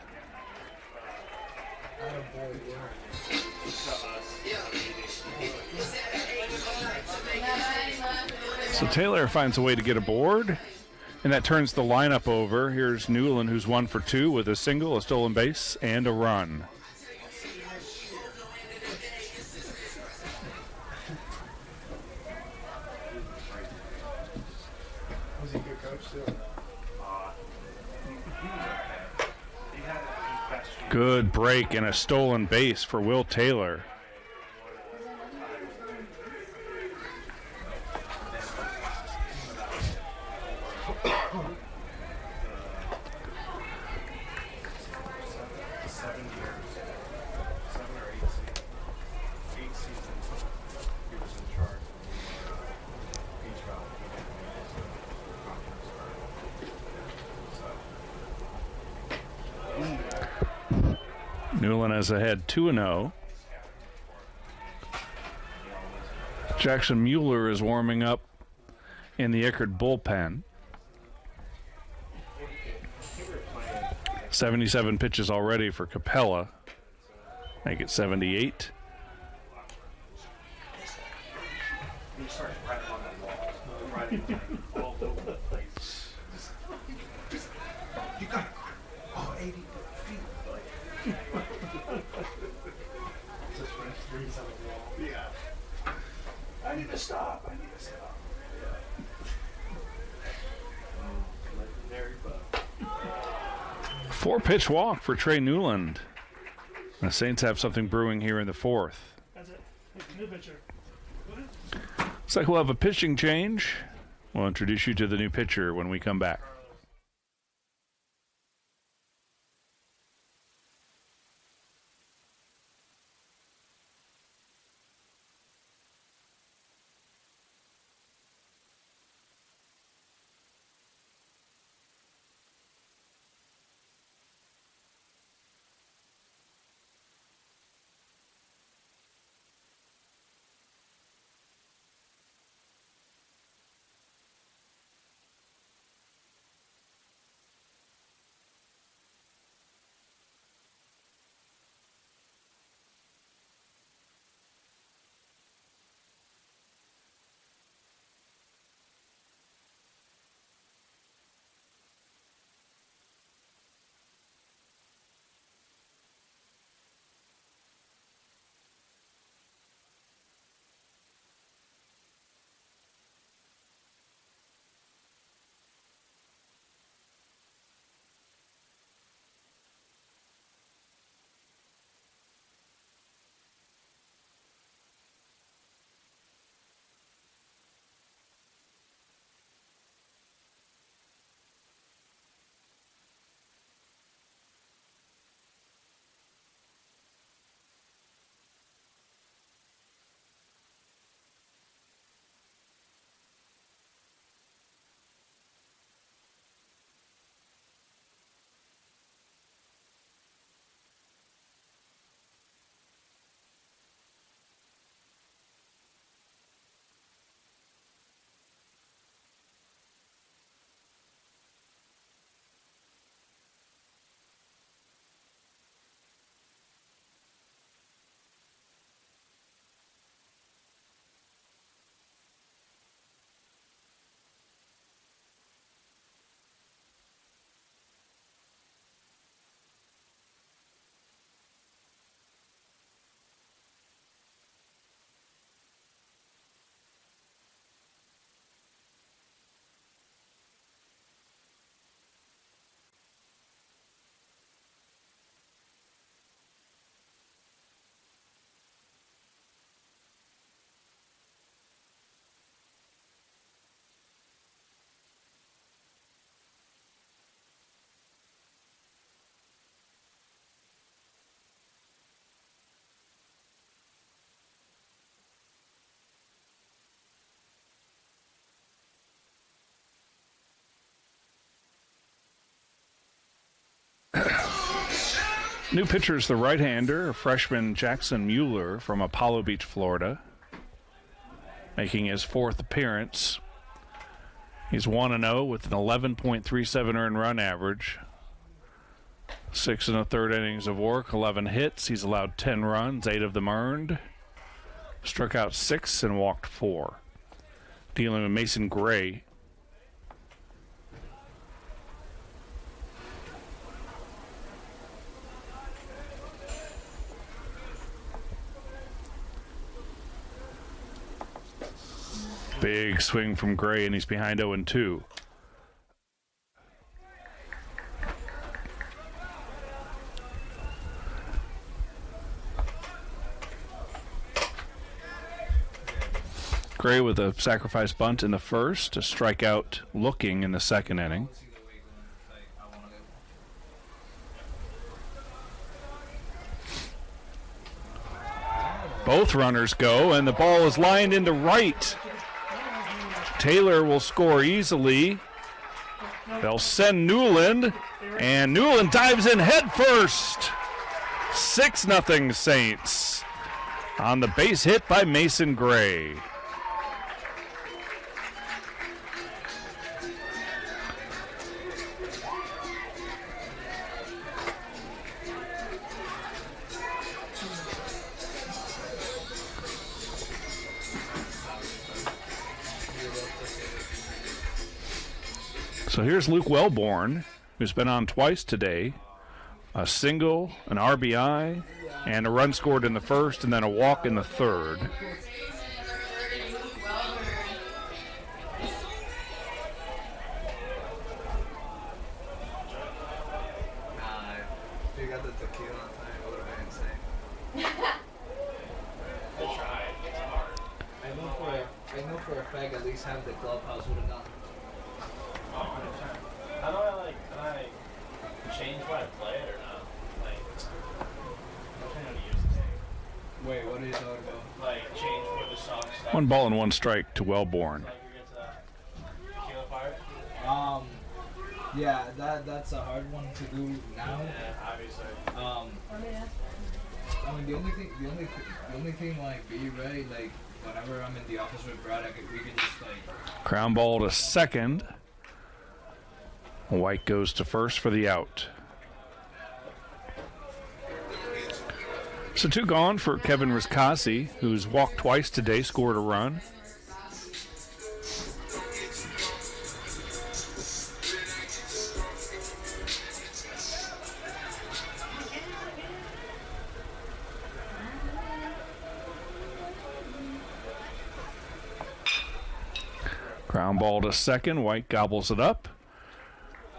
So Taylor finds a way to get aboard. And that turns the lineup over. Here's Newland, who's 1 for 2 with a single, a stolen base, and a run. Was he a good coach too? Good break and a stolen base for Will Taylor. Newland has ahead 2-0. Jackson Mueller is warming up in the Eckerd bullpen. 77 pitches already for Capella. Make it 78. You got 80 feet. Yeah. I need to stop. I need to stop. Yeah. Legendary bug. 4-pitch walk for Trey Newland. The Saints have something brewing here in the fourth. That's it. New pitcher. Looks like we'll have a pitching change. We'll introduce you to the new pitcher when we come back. New pitcher is the right-hander, freshman Jackson Mueller from Apollo Beach, Florida, making his 4th appearance. He's 1-0 with an 11.37 earned run average. 6 1/3 innings of work, 11 hits. He's allowed 10 runs, 8 of them earned. Struck out 6 and walked 4. Dealing with Mason Gray. Big swing from Gray, and he's behind 0-2. Gray with a sacrifice bunt in the first, a strikeout looking in the second inning. Both runners go, and the ball is lined into right. Taylor will score easily. They'll send Newland, and Newland dives in head first. 6-0 Saints on the base hit by Mason Gray. So here's Luke Wellborn, who's been on twice today. A single, an RBI, and a run scored in the first, and then a walk in the third. If you got the tequila on time, it would have been insane. Good try. It's hard. I know for a fact at least half the clubhouse would have done. Oh, 100%. How do I change what I play it or not? Like, I'm trying to use the thing. Wait, what are you talking about? Like, change where the song starts. 1 ball and 1 strike to Wellborn. Like, you get to that tequila part? Yeah, that's a hard one to do now. Yeah, obviously. I mean, the only thing like be right, like whenever I'm in the office with Brad, we can just like. Ground ball to second. White goes to first for the out. So 2 gone for Kevin Riscasi, who's walked twice today, scored a run. Ground ball to second. White gobbles it up.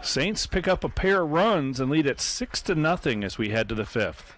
Saints pick up a pair of runs and lead at 6-0 as we head to the 5th.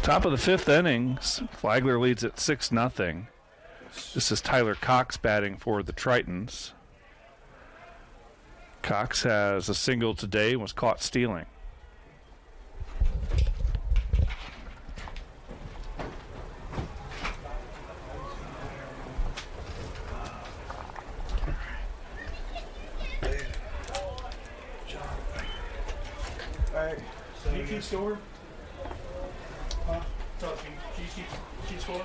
Top of the 5th inning, Flagler leads at 6-0. This is Tyler Cox batting for the Tritons. Cox has a single today and was caught stealing. Jean score? Huh? No, she score?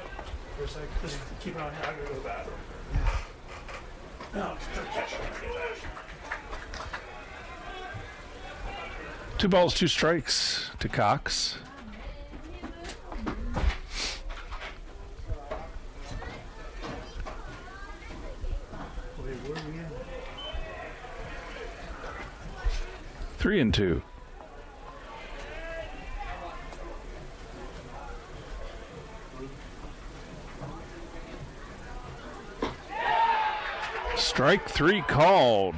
Or is like, just keep it on here. I'm going to go to the bathroom. No, Two balls, two strikes to Cox. Wait, where are we in? 3-2. Strike three called.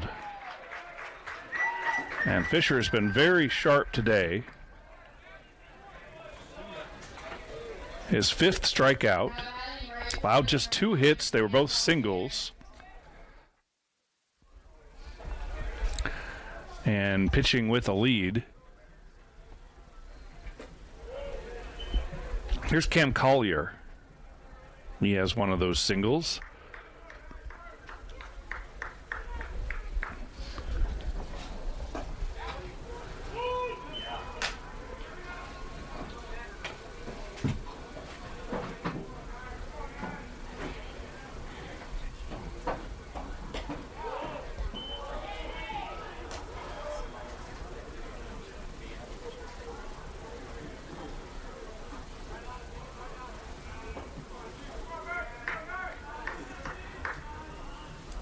And Fisher has been very sharp today. His fifth strikeout. Allowed just 2 hits. They were both singles. And pitching with a lead. Here's Cam Collier. He has one of those singles.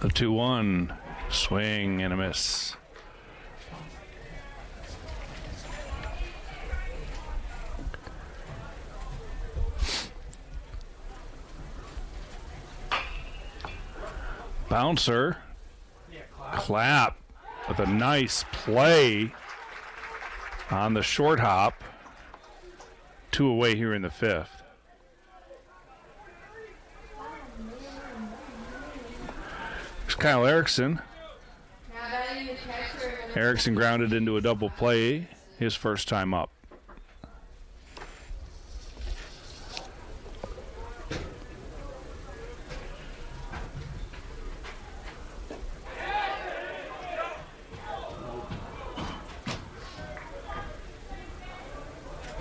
The 2-1 swing and a miss. Bouncer. Clap with a nice play on the short hop. 2 away here in the 5th. Kyle Erickson. Erickson grounded into a double play his first time up.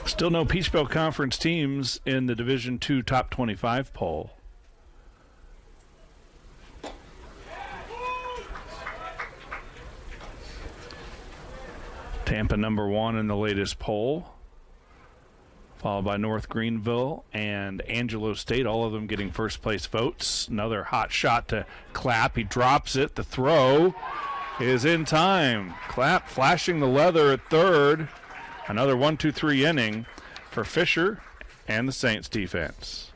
Still no Peach Belt Conference teams in the Division II Top 25 poll. Tampa number 1 in the latest poll, followed by North Greenville and Angelo State, all of them getting first place votes. Another hot shot to Clapp. He drops it. The throw is in time. Clapp flashing the leather at third. Another 1-2-3 inning for Fisher and the Saints defense.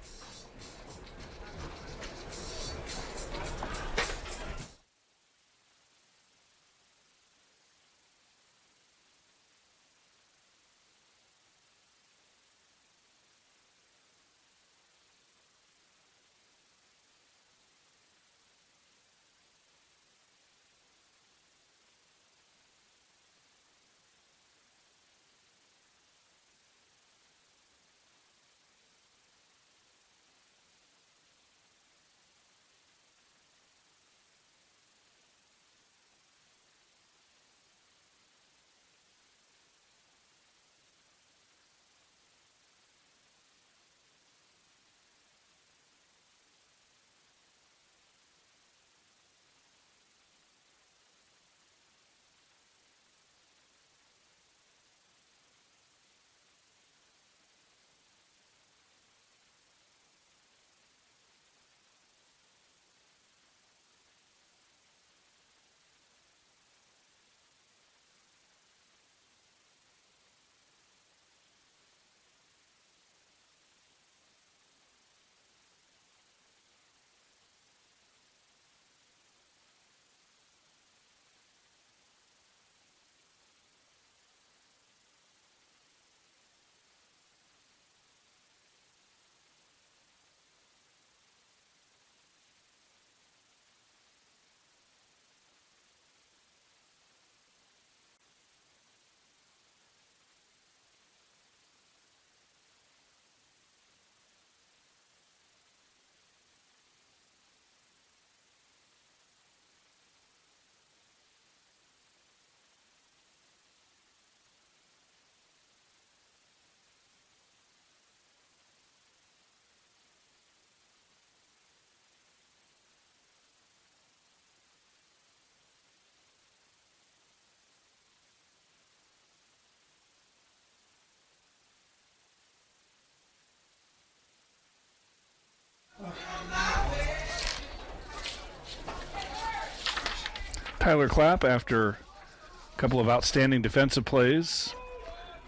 Tyler Clapp, after a couple of outstanding defensive plays,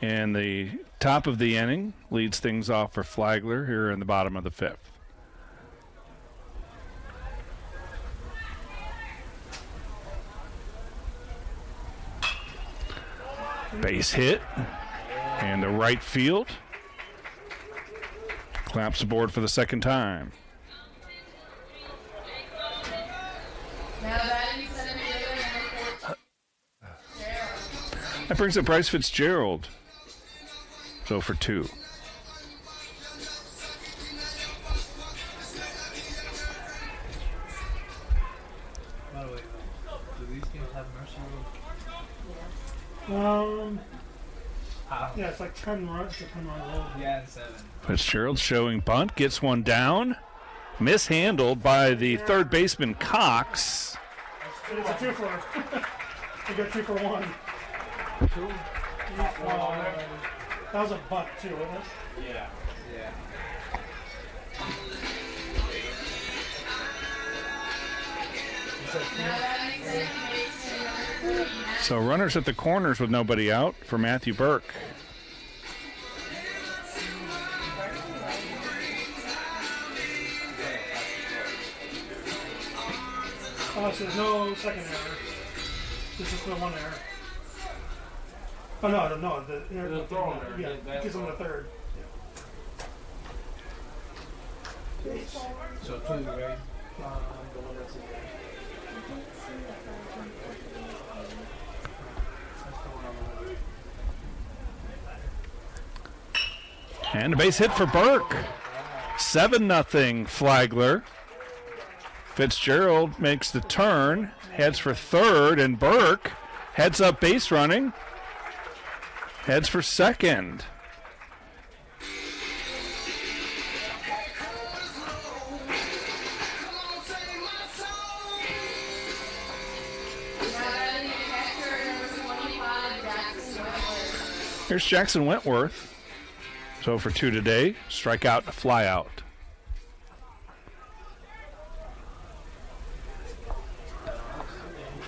and the top of the inning leads things off for Flagler here in the bottom of the fifth. Base hit and to right field. Claps aboard for the second time. That brings up Bryce Fitzgerald. So for 2. By the way, do these games have mercy Yeah, it's like 10 runs to 10 run roll. Yeah, and 7. Fitzgerald showing bunt, gets one down. Mishandled by the third baseman Cox. It's a 2 for You got 2 for 1. 2? That was a butt too, wasn't it? Yeah. Yeah. So runners at the corners with nobody out for Matthew Burke. Oh, so there's no second error. This is the one error. Oh, no, the throw error. Yeah, it gives him the third. So 2, right? The one that's in there. And a base hit for Burke. 7-0 Flagler. Fitzgerald makes the turn, heads for third, and Burke heads up base running, heads for second. Here's Jackson Wentworth. So for 2 today, strikeout and a fly out.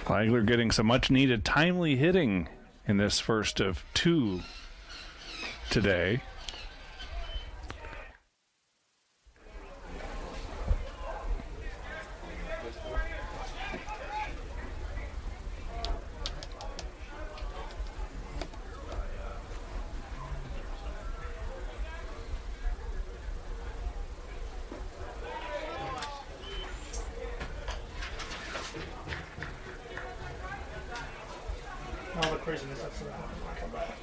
Flagler getting some much-needed timely hitting in this first of 2 today. All the craziness that's going to come back.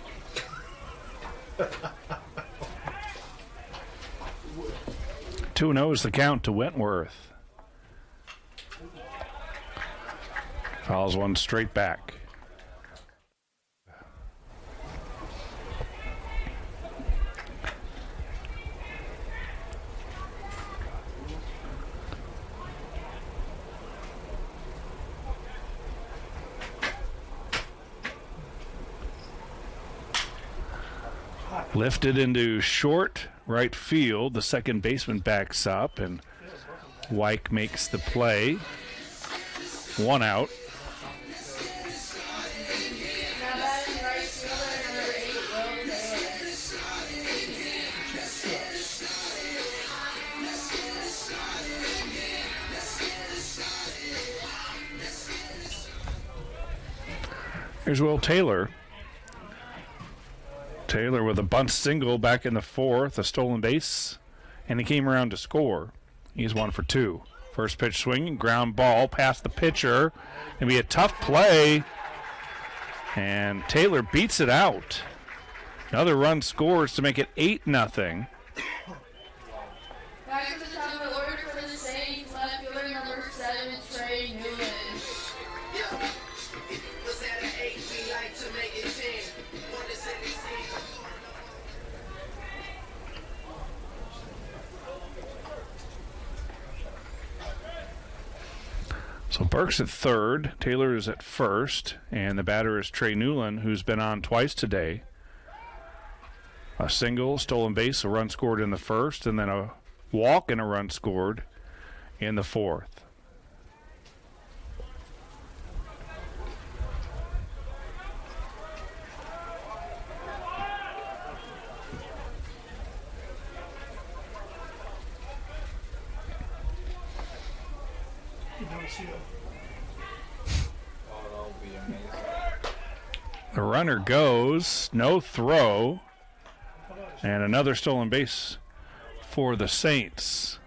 2-0 is the count to Wentworth. Fouls one straight back. Lifted into short right field. The second baseman backs up, and Wyke makes the play. 1 out. Here's Will Taylor. Taylor with a bunt single back in the 4th, a stolen base, and he came around to score. He's 1 for 2. First pitch swinging, ground ball past the pitcher. It'll be a tough play, and Taylor beats it out. Another run scores to make it 8-0. Back to the top of the order for the Saints, left fielder number 7, Trey Newland. So Burke's at third, Taylor is at first, and the batter is Trey Newland, who's been on twice today. A single, stolen base, a run scored in the first, and then a walk and a run scored in the 4th. steal. Oh, that'll be amazing. The runner goes, no throw, and another stolen base for the Saints.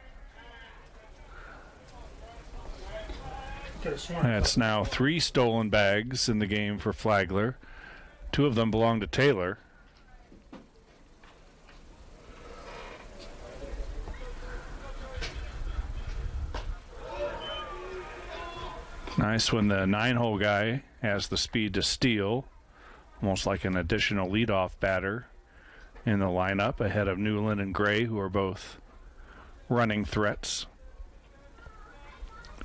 That's now 3 stolen bags in the game for Flagler. 2 of them belong to Taylor. Nice when the 9-hole guy has the speed to steal, almost like an additional leadoff batter in the lineup ahead of Newland and Gray, who are both running threats.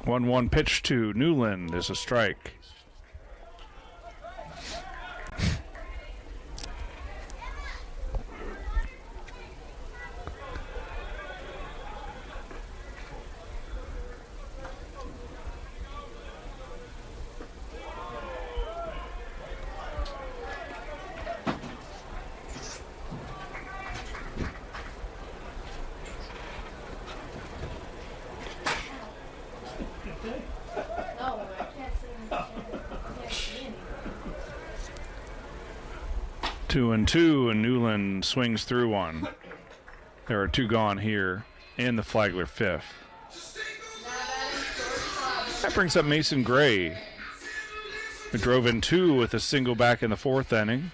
1-1 pitch to Newland is a strike. No, I can't see anything. 2-2, and Newland swings through one. There are 2 gone here in the Flagler 5th. That brings up Mason Gray, who drove in 2 with a single back in the 4th inning.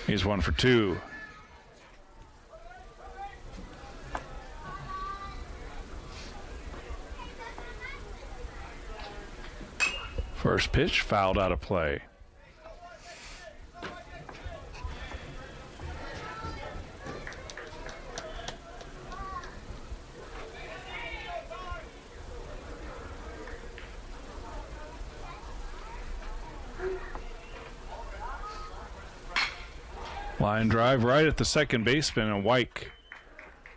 He's 1 for 2. First pitch fouled out of play. Line drive right at the second baseman, and Wyke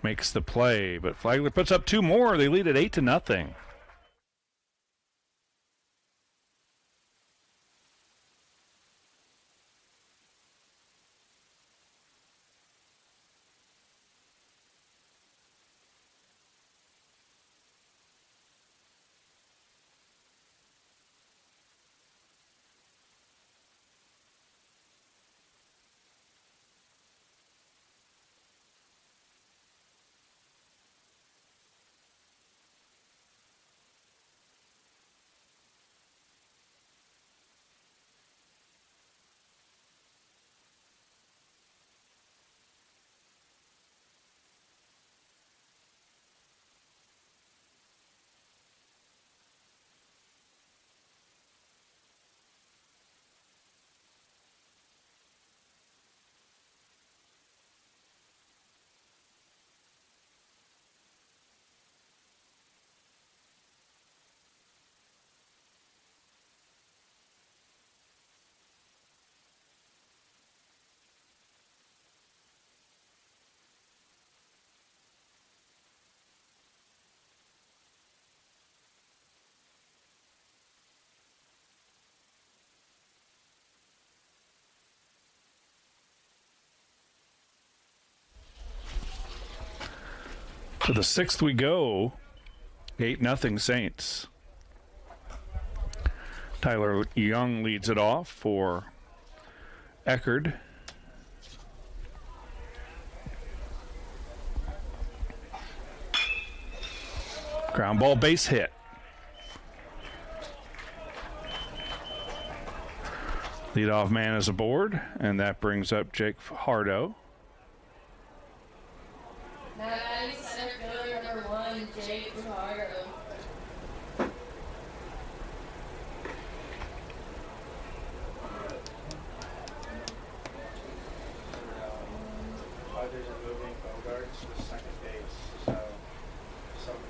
makes the play, but Flagler puts up 2 more. They lead at 8-0. To the 6th we go. 8-0 Saints. Tyler Young leads it off for Eckerd. Ground ball base hit. Leadoff man is aboard, and that brings up Jake Hardo. Nice center fielder number 1, Jake Hardo. There's a moving Bogarts to second base, so someone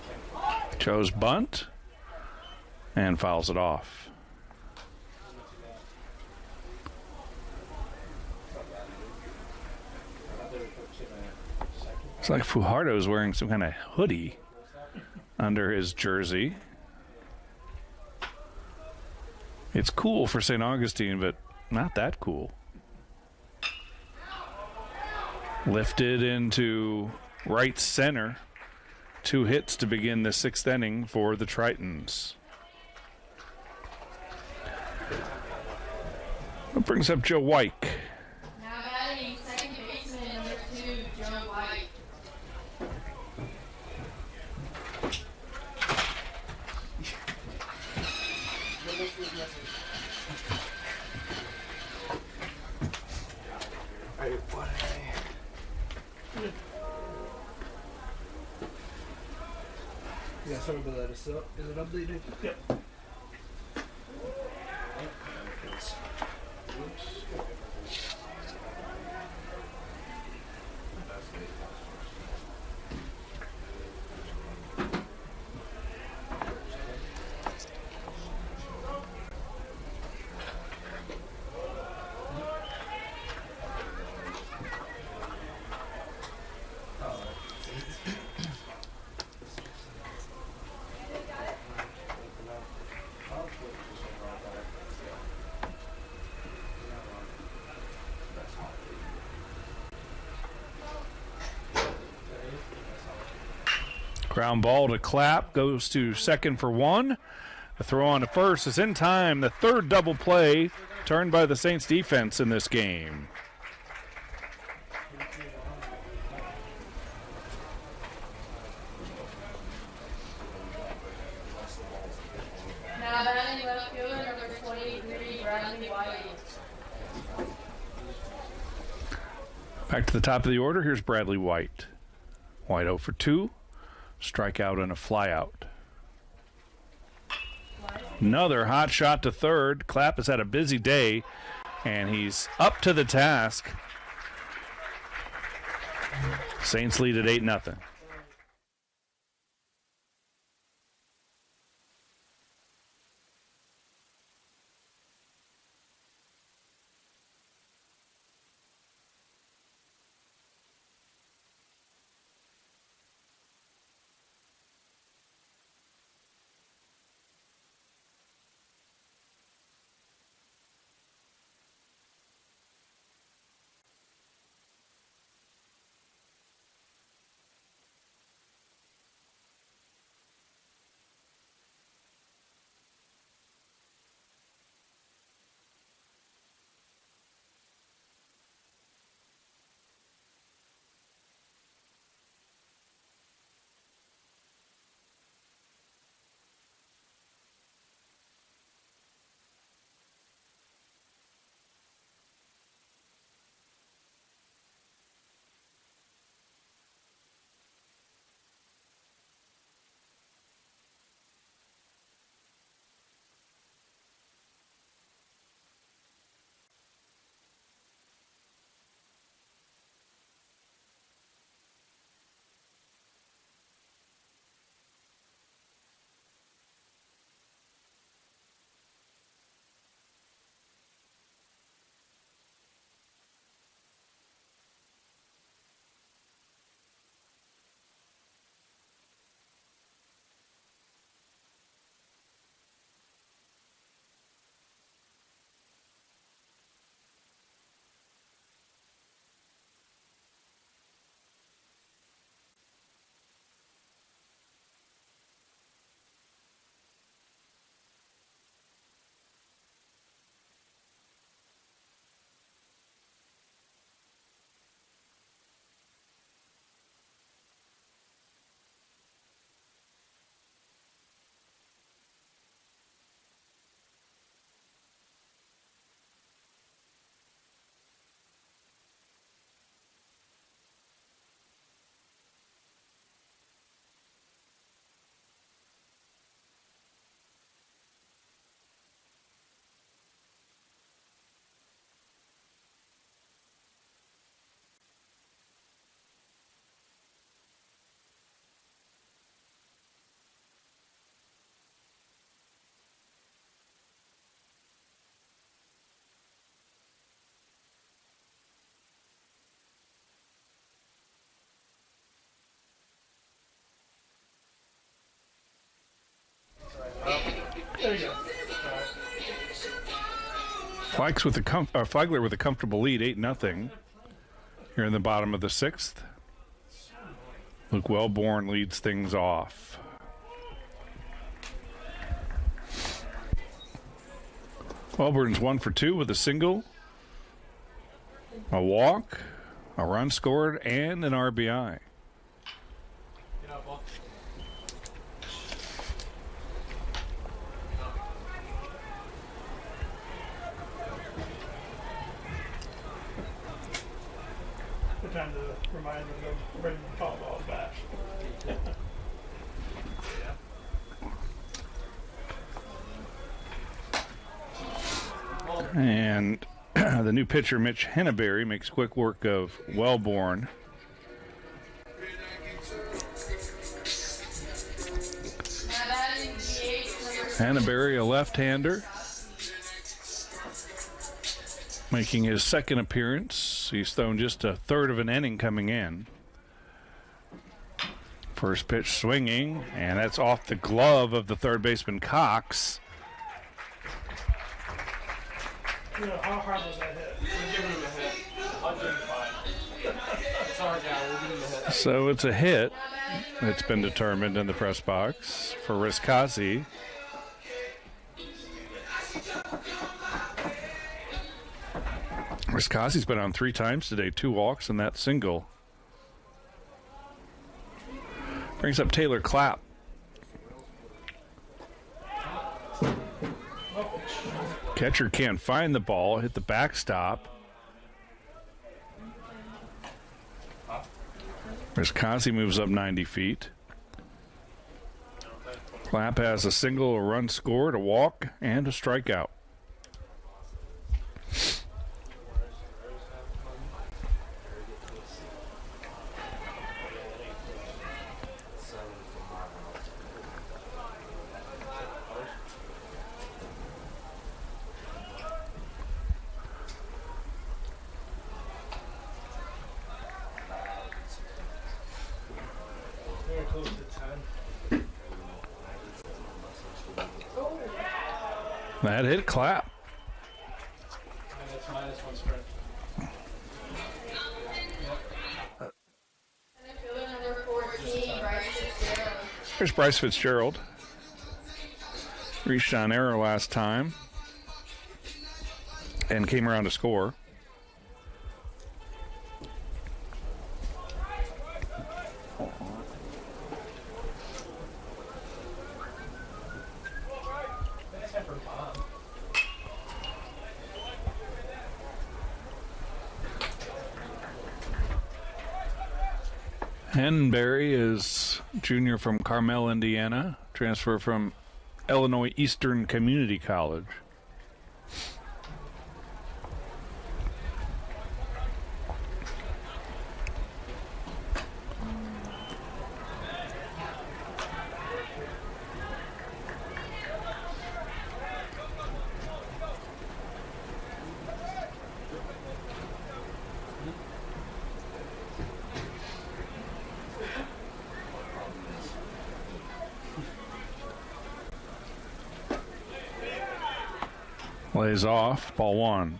can. Chose bunt and fouls it off. It's like Fajardo's wearing some kind of hoodie under his jersey. It's cool for St. Augustine, but not that cool. Lifted into right center 2 hits to begin the 6th inning for the Tritons. That brings up Joe White. Now batting second baseman number 2, Joe White. Yeah, sorry about that. Is it updated? Yep. Ground ball to Clapp, goes to second for 1. The throw on to first is in time. The 3rd double play turned by the Saints defense in this game. Now batting left fielder number 23, Bradley White. Back to the top of the order. Here's Bradley White. White 0 for 2. Strikeout and a flyout. Another hot shot to third. Clapp has had a busy day, and he's up to the task. Saints lead at 8-0. There you go. Flagler with a comfortable lead, 8-0. Here in the bottom of the 6th. Luke Wellborn leads things off. Wellborn's 1 for 2 with a single, a walk, a run scored, and an RBI. Good time to remind them to bring the foul balls back. And the new pitcher, Mitch Henneberry, makes quick work of Wellborn. Henneberry, a left-hander, making his second appearance. He's thrown just a third of an inning coming in. First pitch swinging, and that's off the glove of the third baseman, Cox. You know, how hard was that hit? We're giving him a hit. I'll give him 5. It's our guy. We'll give him a hit. So it's a hit. It's been determined in the press box for Riscasi. Riscasi's been on 3 times today, 2 walks and that single. Brings up Taylor Clapp. Catcher can't find the ball, hit the backstop. Riscasi moves up 90 feet. Clapp has a single, a run scored, a walk, and a strikeout. That hit Clapp. And it's -1 strike. Number 14, Bryce Fitzgerald. Here's Bryce Fitzgerald. Reached on error last time and came around to score. Henneberry is junior from Carmel, Indiana, transfer from Illinois Eastern Community College. Lays off, ball 1.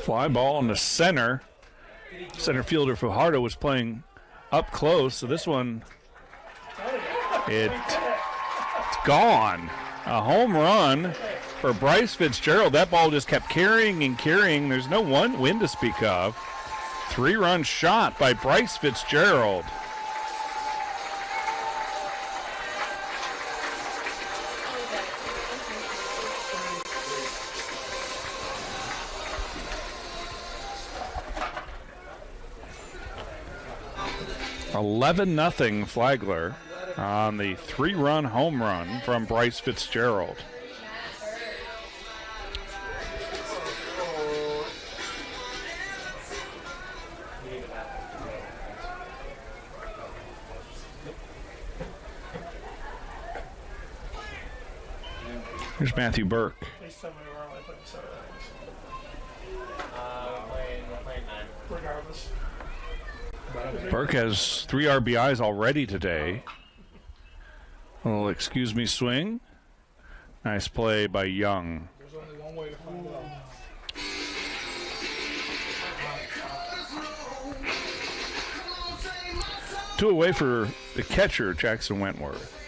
Fly ball in the center. Center fielder Fajardo was playing up close, so this one, it's gone. A home run for Bryce Fitzgerald. That ball just kept carrying and carrying. There's no wind to speak of. 3-run shot by Bryce Fitzgerald. $11-0 Flagler on the 3-run home run from Bryce Fitzgerald. Here's Matthew Burke. Please tell me where I put the seven. We're playing 9. Regardless. Burke has 3 RBIs already today. A little excuse me swing. Nice play by Young. There's only one way to find out. 2 away for the catcher, Jackson Wentworth.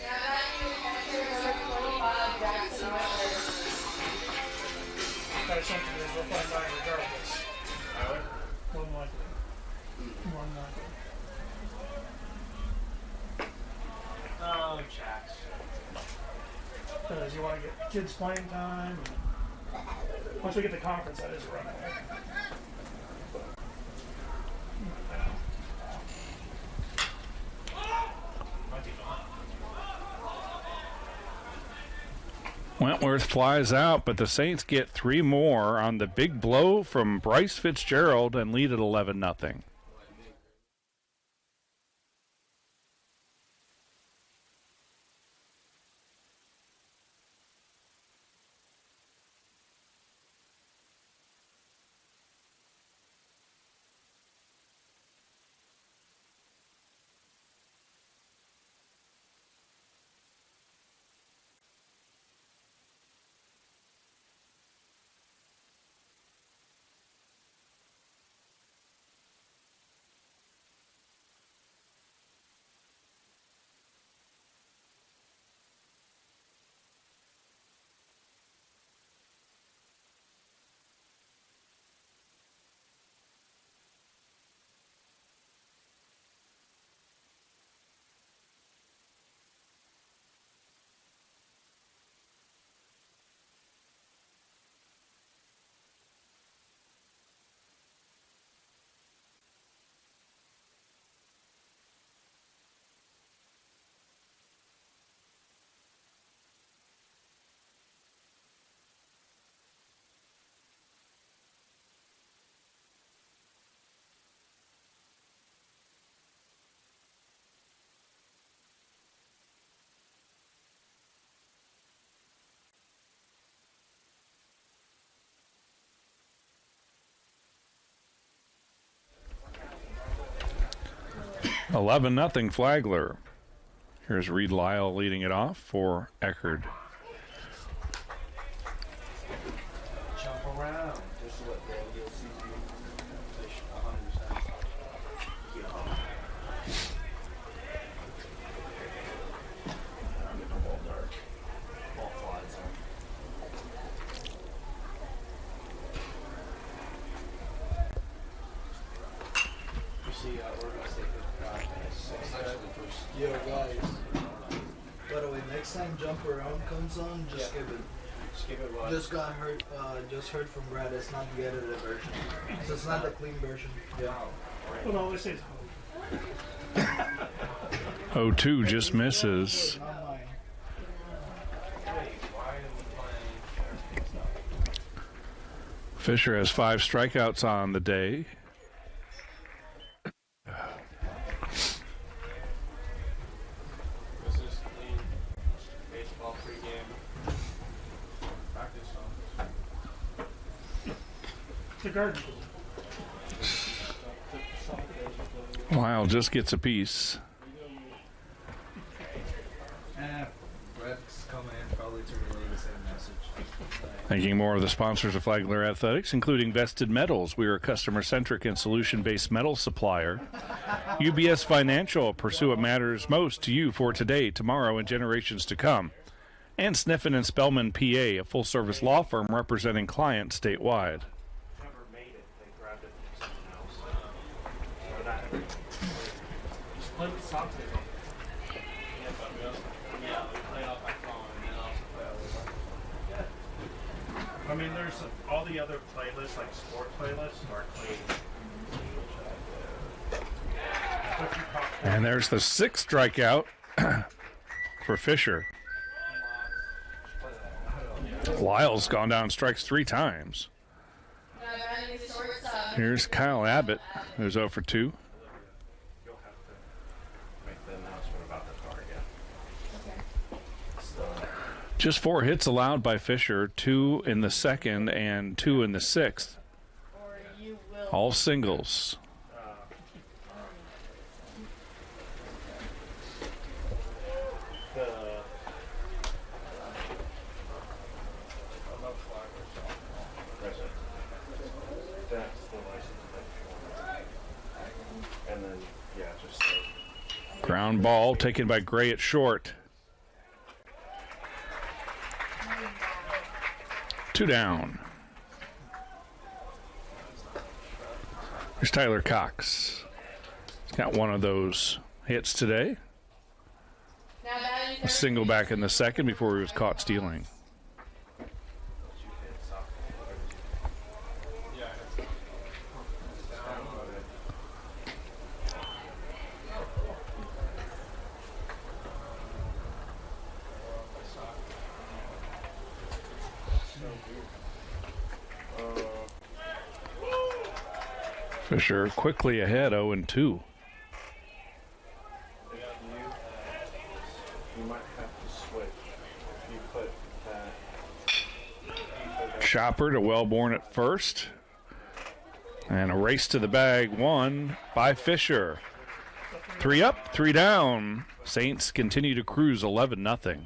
That's something that we'll find out regardless. More than likely. More than likely. Oh, Jacks. Because you want to get kids playing time. Once we get to conference, that is a runaway. Wentworth flies out, but the Saints get 3 more on the big blow from Bryce Fitzgerald and lead at 11-0. $11-0 Flagler. Here's Reed Lyle leading it off for Eckerd. Jump around. Just let go. You'll see you fish 100%. I'm in the ball dark. Ball flies on. You see, we're going to take Yo, guys. By the way, next time Jump Around comes on, just skip it. Skip it what? Just got heard. Just heard from Brad. It's not the edited version. So it's not the clean version. Yeah. Well, no, this is 0-2 just misses. Not mine. Fisher has 5 strikeouts on the day. This is clean baseball pregame practice on. the garden. Lyle just gets a piece. Brad's coming in probably to relay the same message. Thanking more of the sponsors of Flagler Athletics, including Vested Metals. We are a customer-centric and solution-based metal supplier. UBS Financial, pursue what matters most to you for today, tomorrow, and generations to come. And Sniffen and Spellman, PA, a full-service law firm representing clients statewide. Whoever made it, they grabbed it from someone else. So that, just play with songs they make. Yeah, but we also, we play off my phone and then also play over. Yeah. I mean, there's all the other playlists, like sport playlists, are clean. And there's the 6th strikeout for Fisher. Lyle's gone down strikes 3 times. Here's Kyle Abbott, who's 0 for 2. You'll have to make the announcement about the car again. Just 4 hits allowed by Fisher, 2 in the 2nd and 2 in the 6th. All singles. Ground ball taken by Gray at short. 2 down. Here's Tyler Cox. He's got one of those hits today. A single back in the second before he was caught stealing. Fisher quickly ahead, 0-2. You might have to switch. You put that. Chopper to Wellborn at first. And a race to the bag, won by Fisher. 3 up, 3 down. Saints continue to cruise 11-0.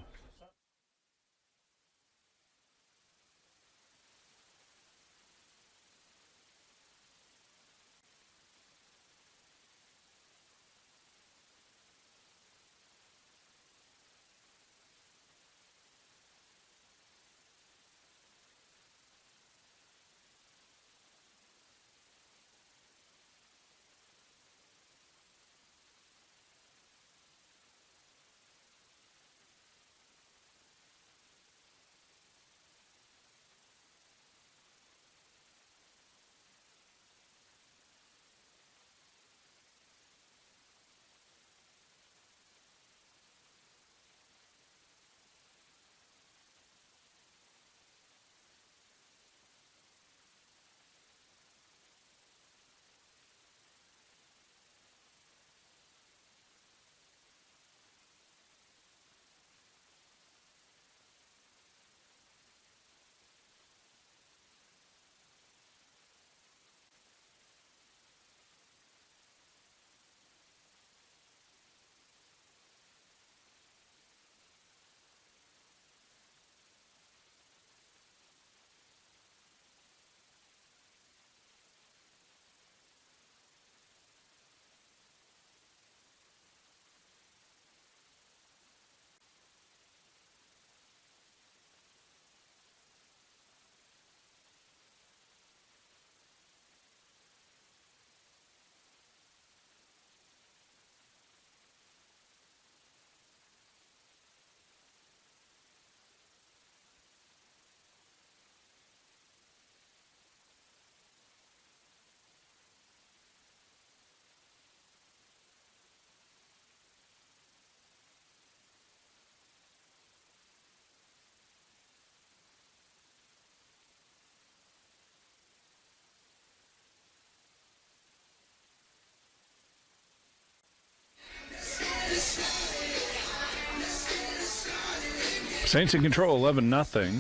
Saints in control, 11-0.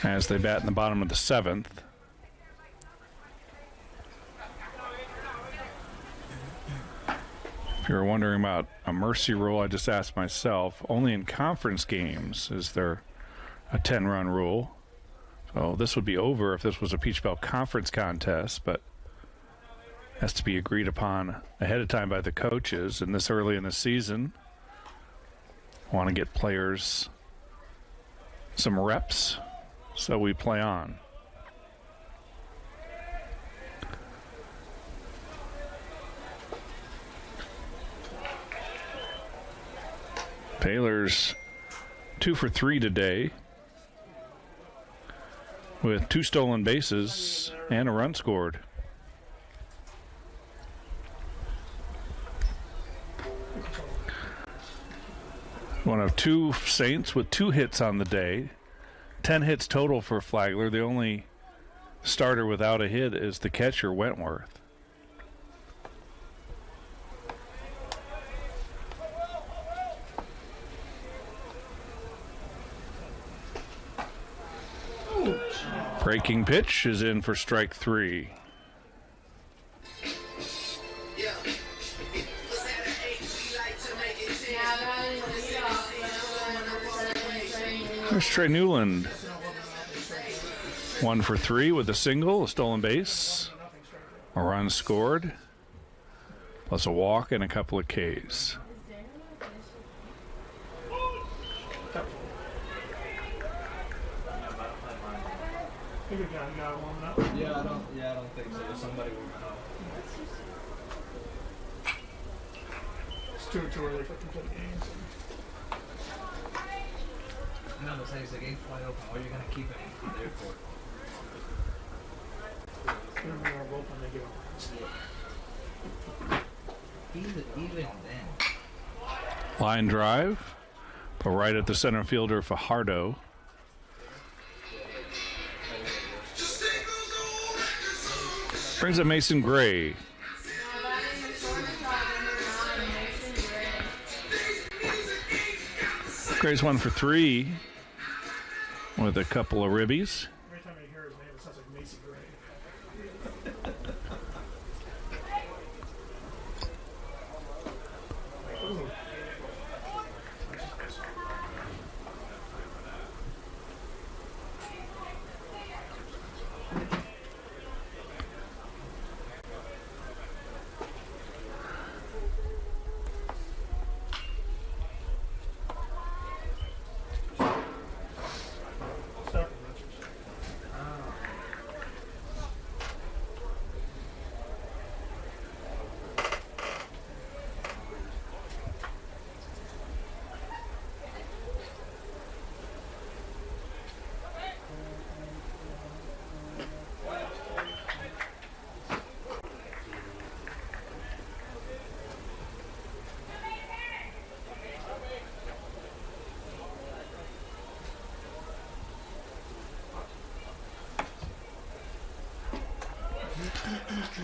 As they bat in the bottom of the 7th. If you were wondering about a mercy rule, I just asked myself, only in conference games is there a 10-run rule. So this would be over if this was a Peach Belt Conference contest, but has to be agreed upon ahead of time by the coaches. And this early in the season, want to get players some reps, so we play on. Taylor's 2 for 3 today with 2 stolen bases and a run scored. One of 2 Saints with 2 hits on the day. 10 hits total for Flagler. The only starter without a hit is the catcher, Wentworth. Breaking pitch is in for strike 3. There's Trey Newland. 1 for 3 with a single, a stolen base, a run scored. plus a walk and a couple of Ks. I think we got warming up. Yeah, I don't think so. Somebody warming up. It's too early for complete games. No, the Saints, the game's wide open. What are you gonna keep it there for? They're more open, they give them. Even then. Line drive, but right at the center fielder Fajardo. Brings up Mason Gray. Gray's 1 for 3 with a couple of ribbies. Every time I hear his name, it sounds like Macy Gray. Ooh.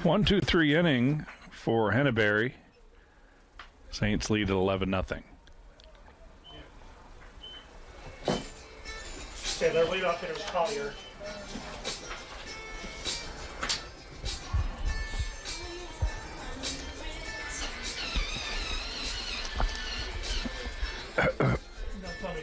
1-2-3 inning for Henneberry. Saints lead at 11-0. Yeah, their leadoff hitter was Collier. Don't tell me.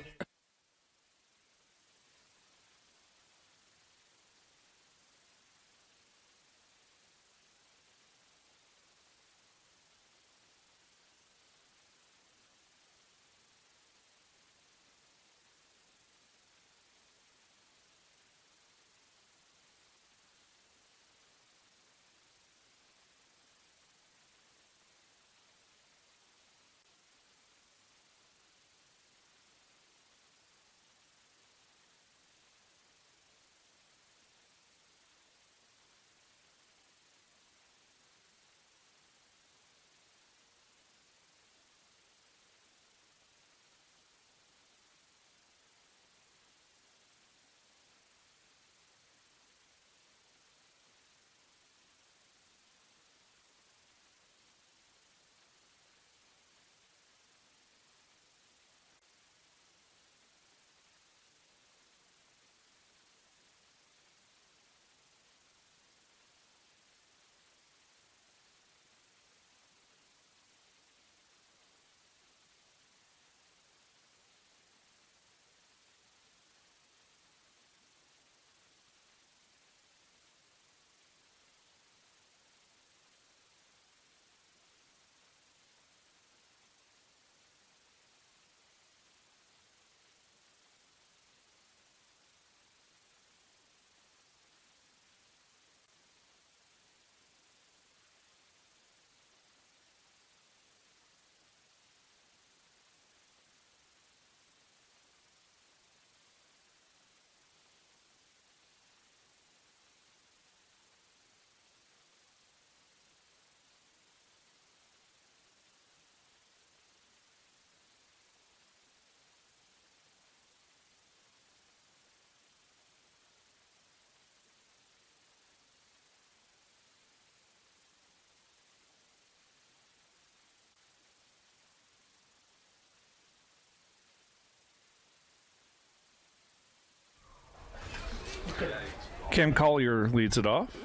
Cam Collier leads it off.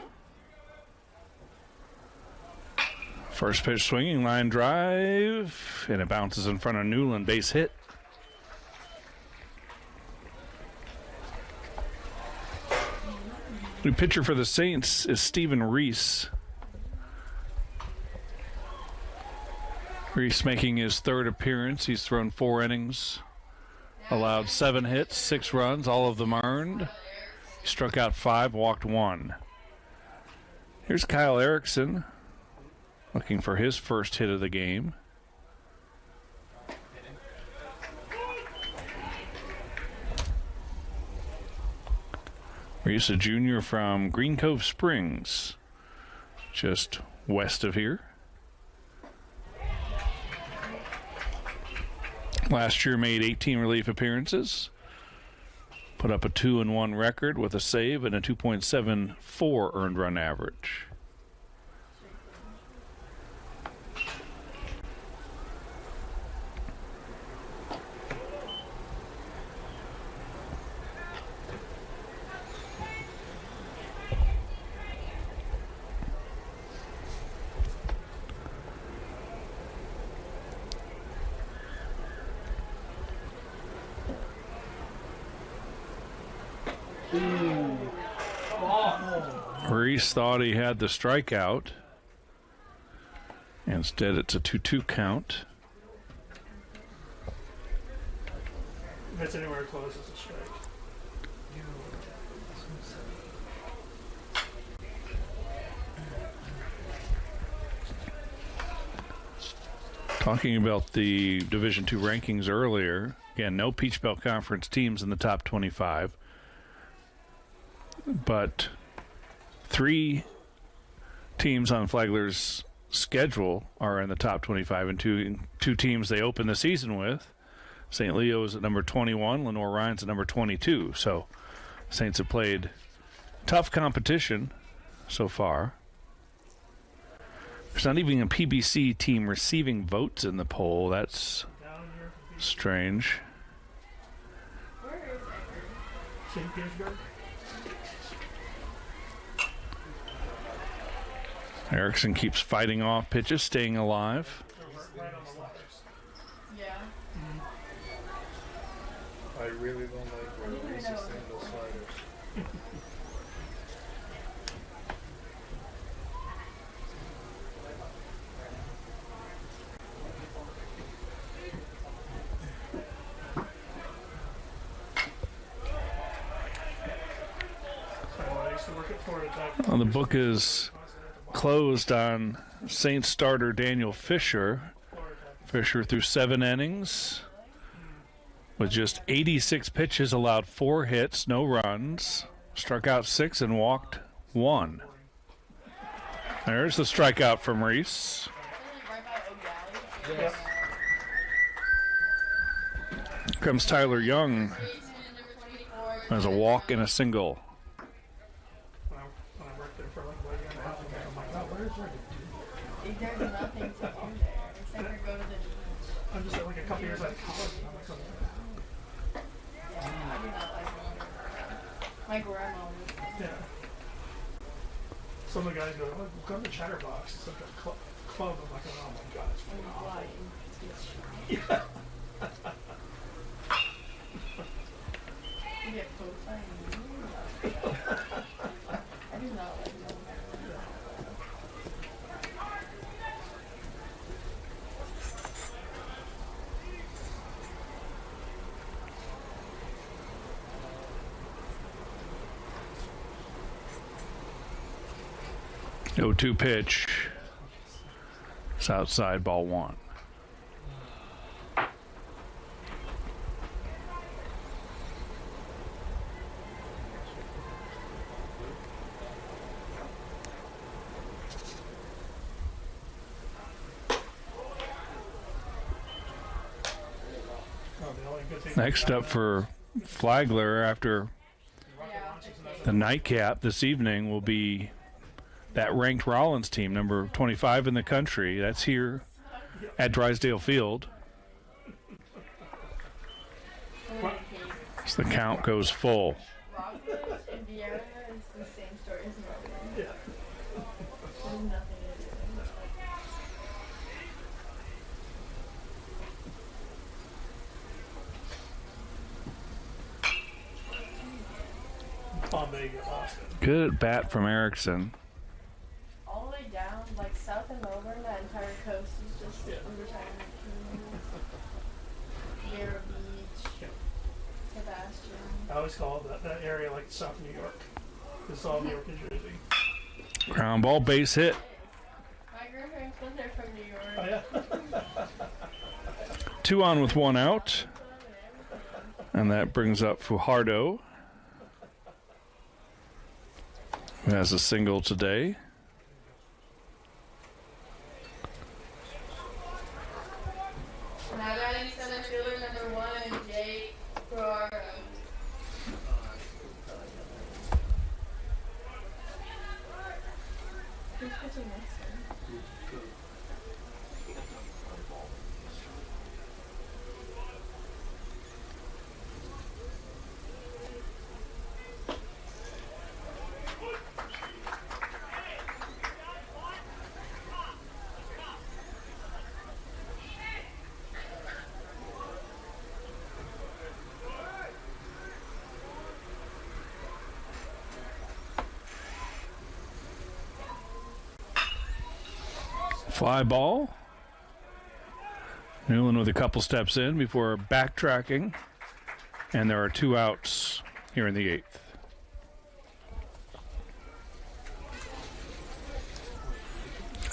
First pitch swinging, line drive, and it bounces in front of Newland, base hit. New pitcher for the Saints is Stephen Reese. Reese making his third appearance. He's thrown 4 innings, allowed 7 hits, 6 runs, all of them earned. He struck out 5, walked 1. Here's Kyle Erickson looking for his first hit of the game. Reese, a junior from Green Cove Springs, just west of here. Last year made 18 relief appearances. Put up a 2-1 record with a save and a 2.74 earned run average. Reese thought he had the strikeout. Instead, it's a 2-2 count. If it's anywhere close, it's a strike. Talking about the Division II rankings earlier, again, no Peach Belt Conference teams in the top 25, but 3 teams on Flagler's schedule are in the top 25, and two teams they open the season with. St. Leo's at number 21, Lenore Ryan's at number 22. So Saints have played tough competition so far. There's not even a PBC team receiving votes in the poll. That's strange. Where is Eckerd? St. Petersburg? Erickson keeps fighting off pitches, staying alive. Right on the letters. Yeah. I really don't like where Reese is saying those sliders. I used to work at Florida Tech. The book is closed on Saints starter Daniel Fisher. Fisher threw 7 innings with just 86 pitches, allowed 4 hits, no runs, struck out 6 and walked 1. There's the strikeout from Reese. Right by Oak Valley. Yep. Here comes Tyler Young. Jason, number 24. There's a walk and a single. When I worked there for like a year and a half ago, I'm like, oh, where's Reddit? There's nothing to do there except for go to the. I'm just at like a couple years out of college, and I'm like, oh, Yeah, I do not like going to. My grandma was. yeah. Some of the guys go, oh, go to the Chatterbox. It's like a club. I'm like, oh my god, it's fucking awful. Yeah. You get close. I do not like going there. 0-2 pitch. It's outside, ball 1. Next up for Flagler after the nightcap this evening will be that ranked Rollins team, number 25 in the country. That's here at Drysdale Field. So the count goes full. Rockford, Indiana is the same story as Northern. Yeah. There's nothing to do. Bombay, Austin. Good at bat from Erickson. all the way down, like south of Melbourne, that entire coast is just retirement communities. Vero Beach, Sebastian. I always call that area like South New York. It's all New York and Jersey. Ground ball, base hit. My grandparents lived there from New York. Oh, yeah. 2 on with 1 out. And that brings up Fajardo, who has a single today. Now batting center fielder number 1, Jake Ferraro. Who's pitching next time? Fly ball. Newland with a couple steps in before backtracking. And there are 2 outs here in the 8th.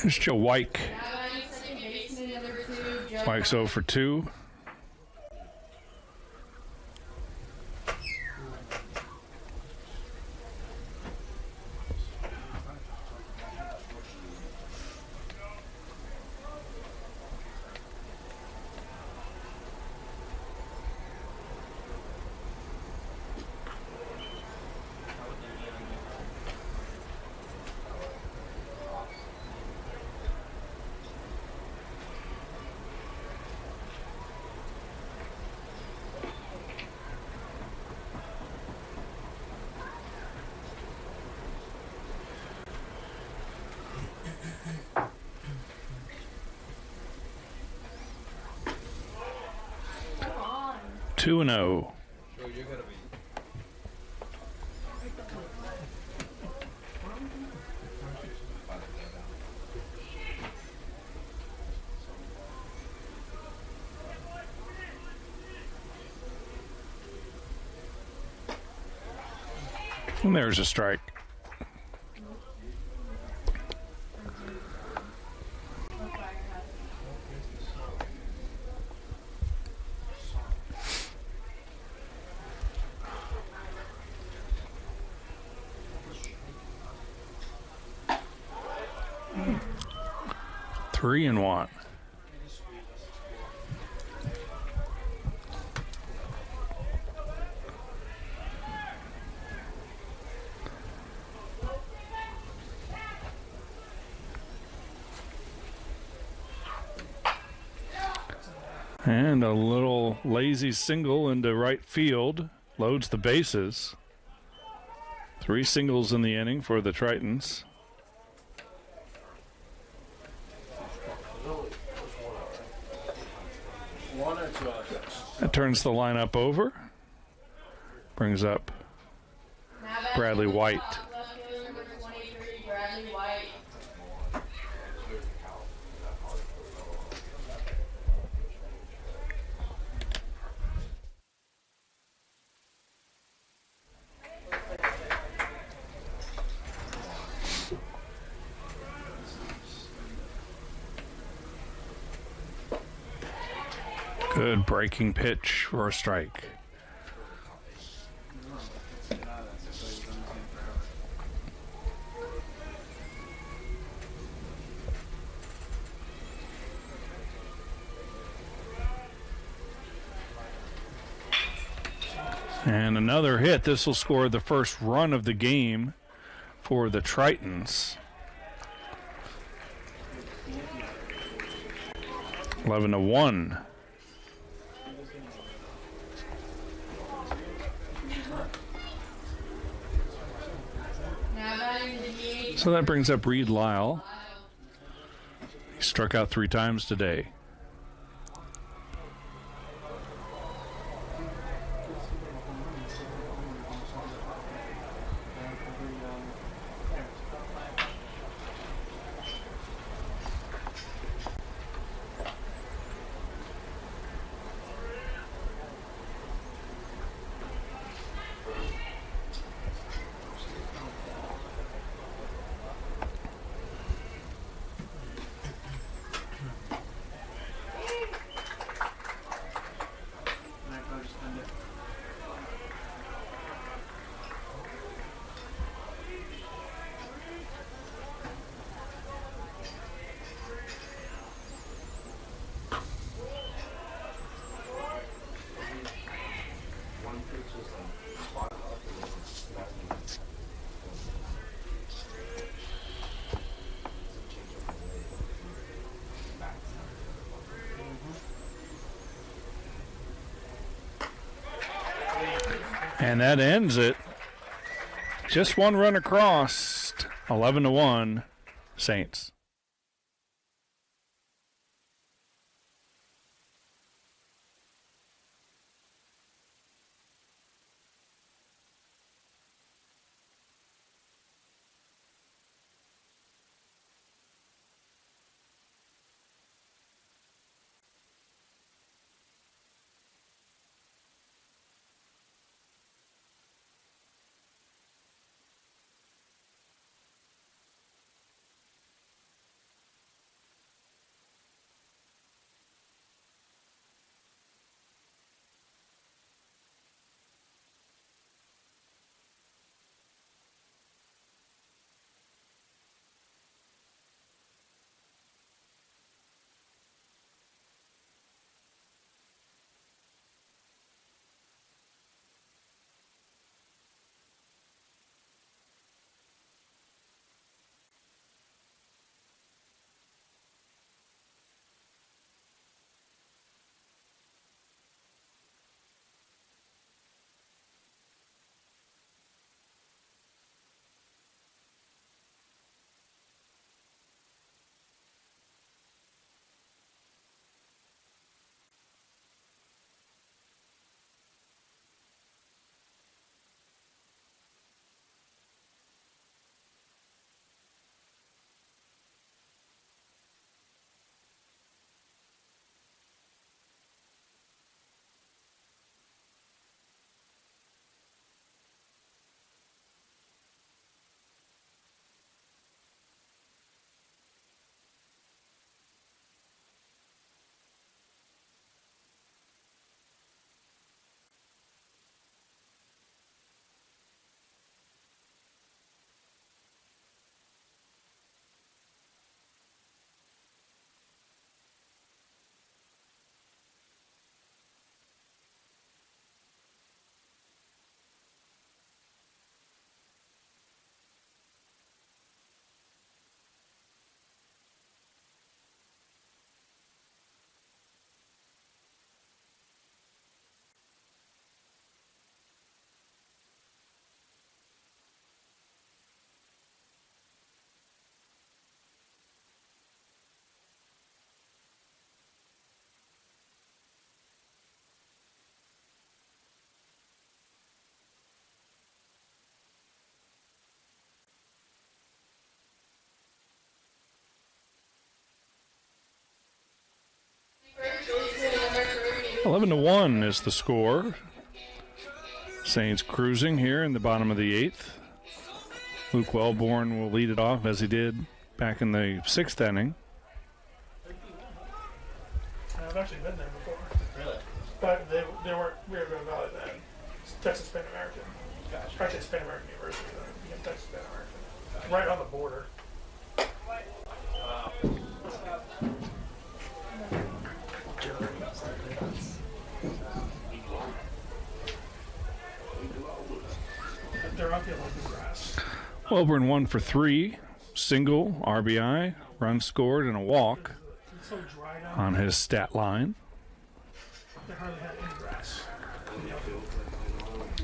There's Joe Wyke. Wyke's 0 for 2. Come on. 2-0. So you're gonna be. And there's a strike. Three and one. And a little lazy single into right field. Loads the bases. 3 singles in the inning for the Tritons. That turns the lineup over. Brings up Bradley White. Good breaking pitch for a strike. And another hit. This will score the first run of the game for the Tritons. 11-1. So that brings up Reed Lyle. He struck out 3 times today. And that ends it. Just one run across. 11-1, Saints. Eleven to 1 is the score. Saints cruising here in the bottom of the eighth. Luke Wellborn will lead it off as he did back in the sixth inning. I've actually been there before. Really? But they weren't. We were going about it then. It's Texas Pan American. Gotcha. Actually, it's Pan American University. Then. Texas Pan American. Gotcha. Right on the border. They're up here like the grass. Wellborn 1 for 3, single, RBI, run scored, and a walk on his stat line. They hardly had any grass.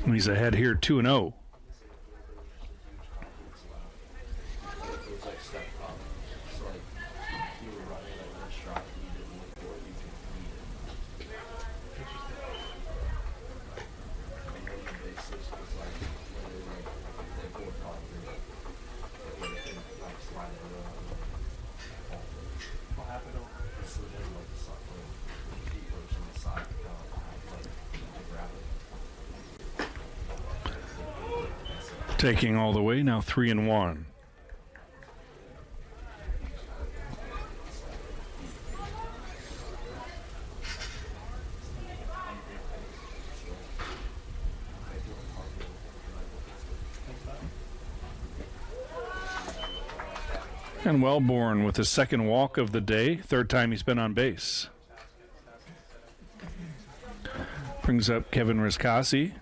He's ahead here 2-0. Taking all the way, now 3-1. And Wellborn with his second walk of the day, third time he's been on base. Brings up Kevin Riscassi,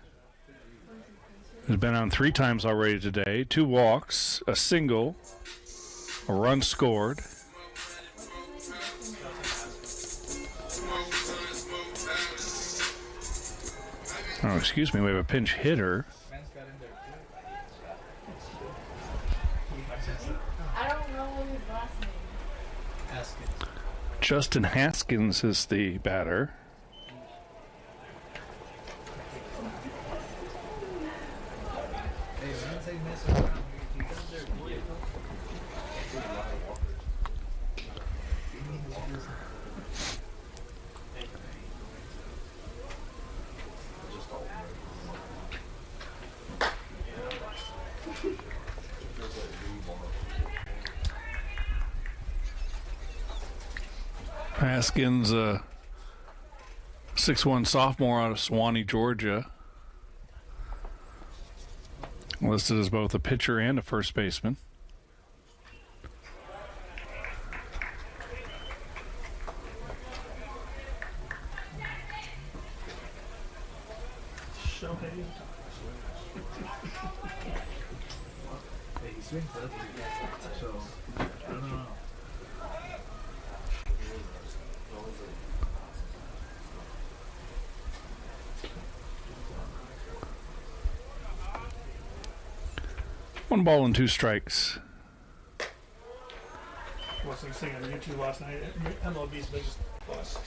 who's been on 3 times already today. 2 walks, a single, a run scored. Oh, excuse me, we have a pinch hitter. Man's got in there too. I don't know his last name. Haskins. Justin Haskins is the batter. Hey, man's ain't messing around. He got there quick. Haskins, a 6'1" sophomore out of Suwanee, Georgia. Listed as both a pitcher and a first baseman. Shohei. Hey, he swings up. So, I don't know. One ball and two strikes. I was thinking on YouTube last night, MLB's biggest bust.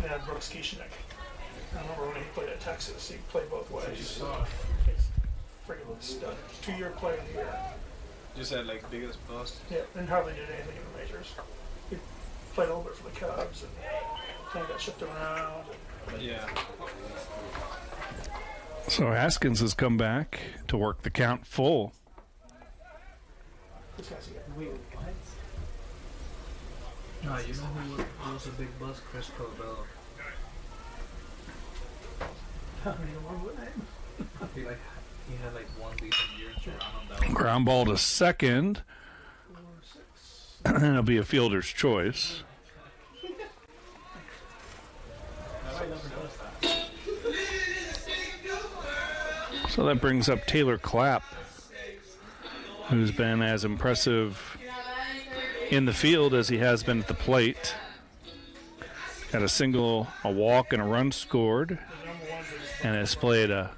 They had Brooks Kieschnick. I remember when he played at Texas, he played both ways. He's freaking stud. 2-year player of the year. You said like biggest bust. Yeah, and hardly did anything in the majors. He played a little bit for the Cubs and kind of got shipped around. Yeah. So Haskins has come back to work the count full. This guy's Wait, what? No, you know who was a big bust? Chris Corbell. I don't even remember what name. He had like one decent year in Toronto. That was Ground ball to second. 4, 6. And it'll be a fielder's choice. So that brings up Taylor Clapp, who's been as impressive in the field as he has been at the plate. Got a single, a walk, and a run scored, and has played a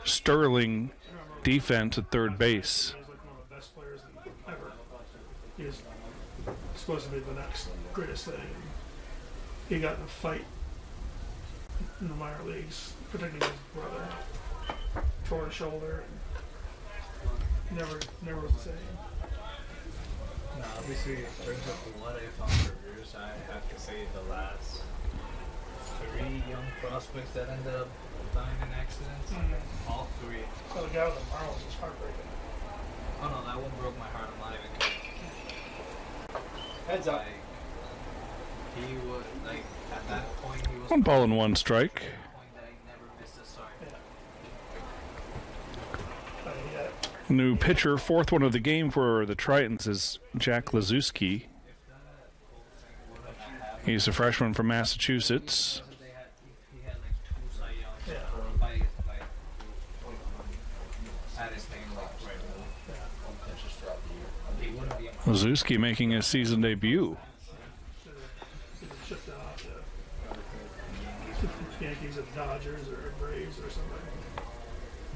sterling defense at third base. He's like one of the best players ever. He was supposed to be the next greatest thing. He got in a fight in the minor leagues, particularly with his brother. Tore his shoulder and never was the same. no, obviously it brings up a lot if on careers. I have to say the last 3 young prospects that ended up dying in accidents. All 3. So the guy with the Marlins was heartbreaking. Oh no, that one broke my heart. I'm not even kidding. Heads up. Like, he was like at that point he was. One ball and one strike. At that point that he never missed a start. Yeah. Yeah. New pitcher, fourth one of the game for the Tritons, is Jack Lazuski. If that whole thing would have happened, He's a freshman from Massachusetts. he had like 2 Cy Youngs. Yeah. Like had his name like right away. He wouldn't be in my Lazuski making his season debut. Should have shipped off to Yankees or Dodgers or Braves or something.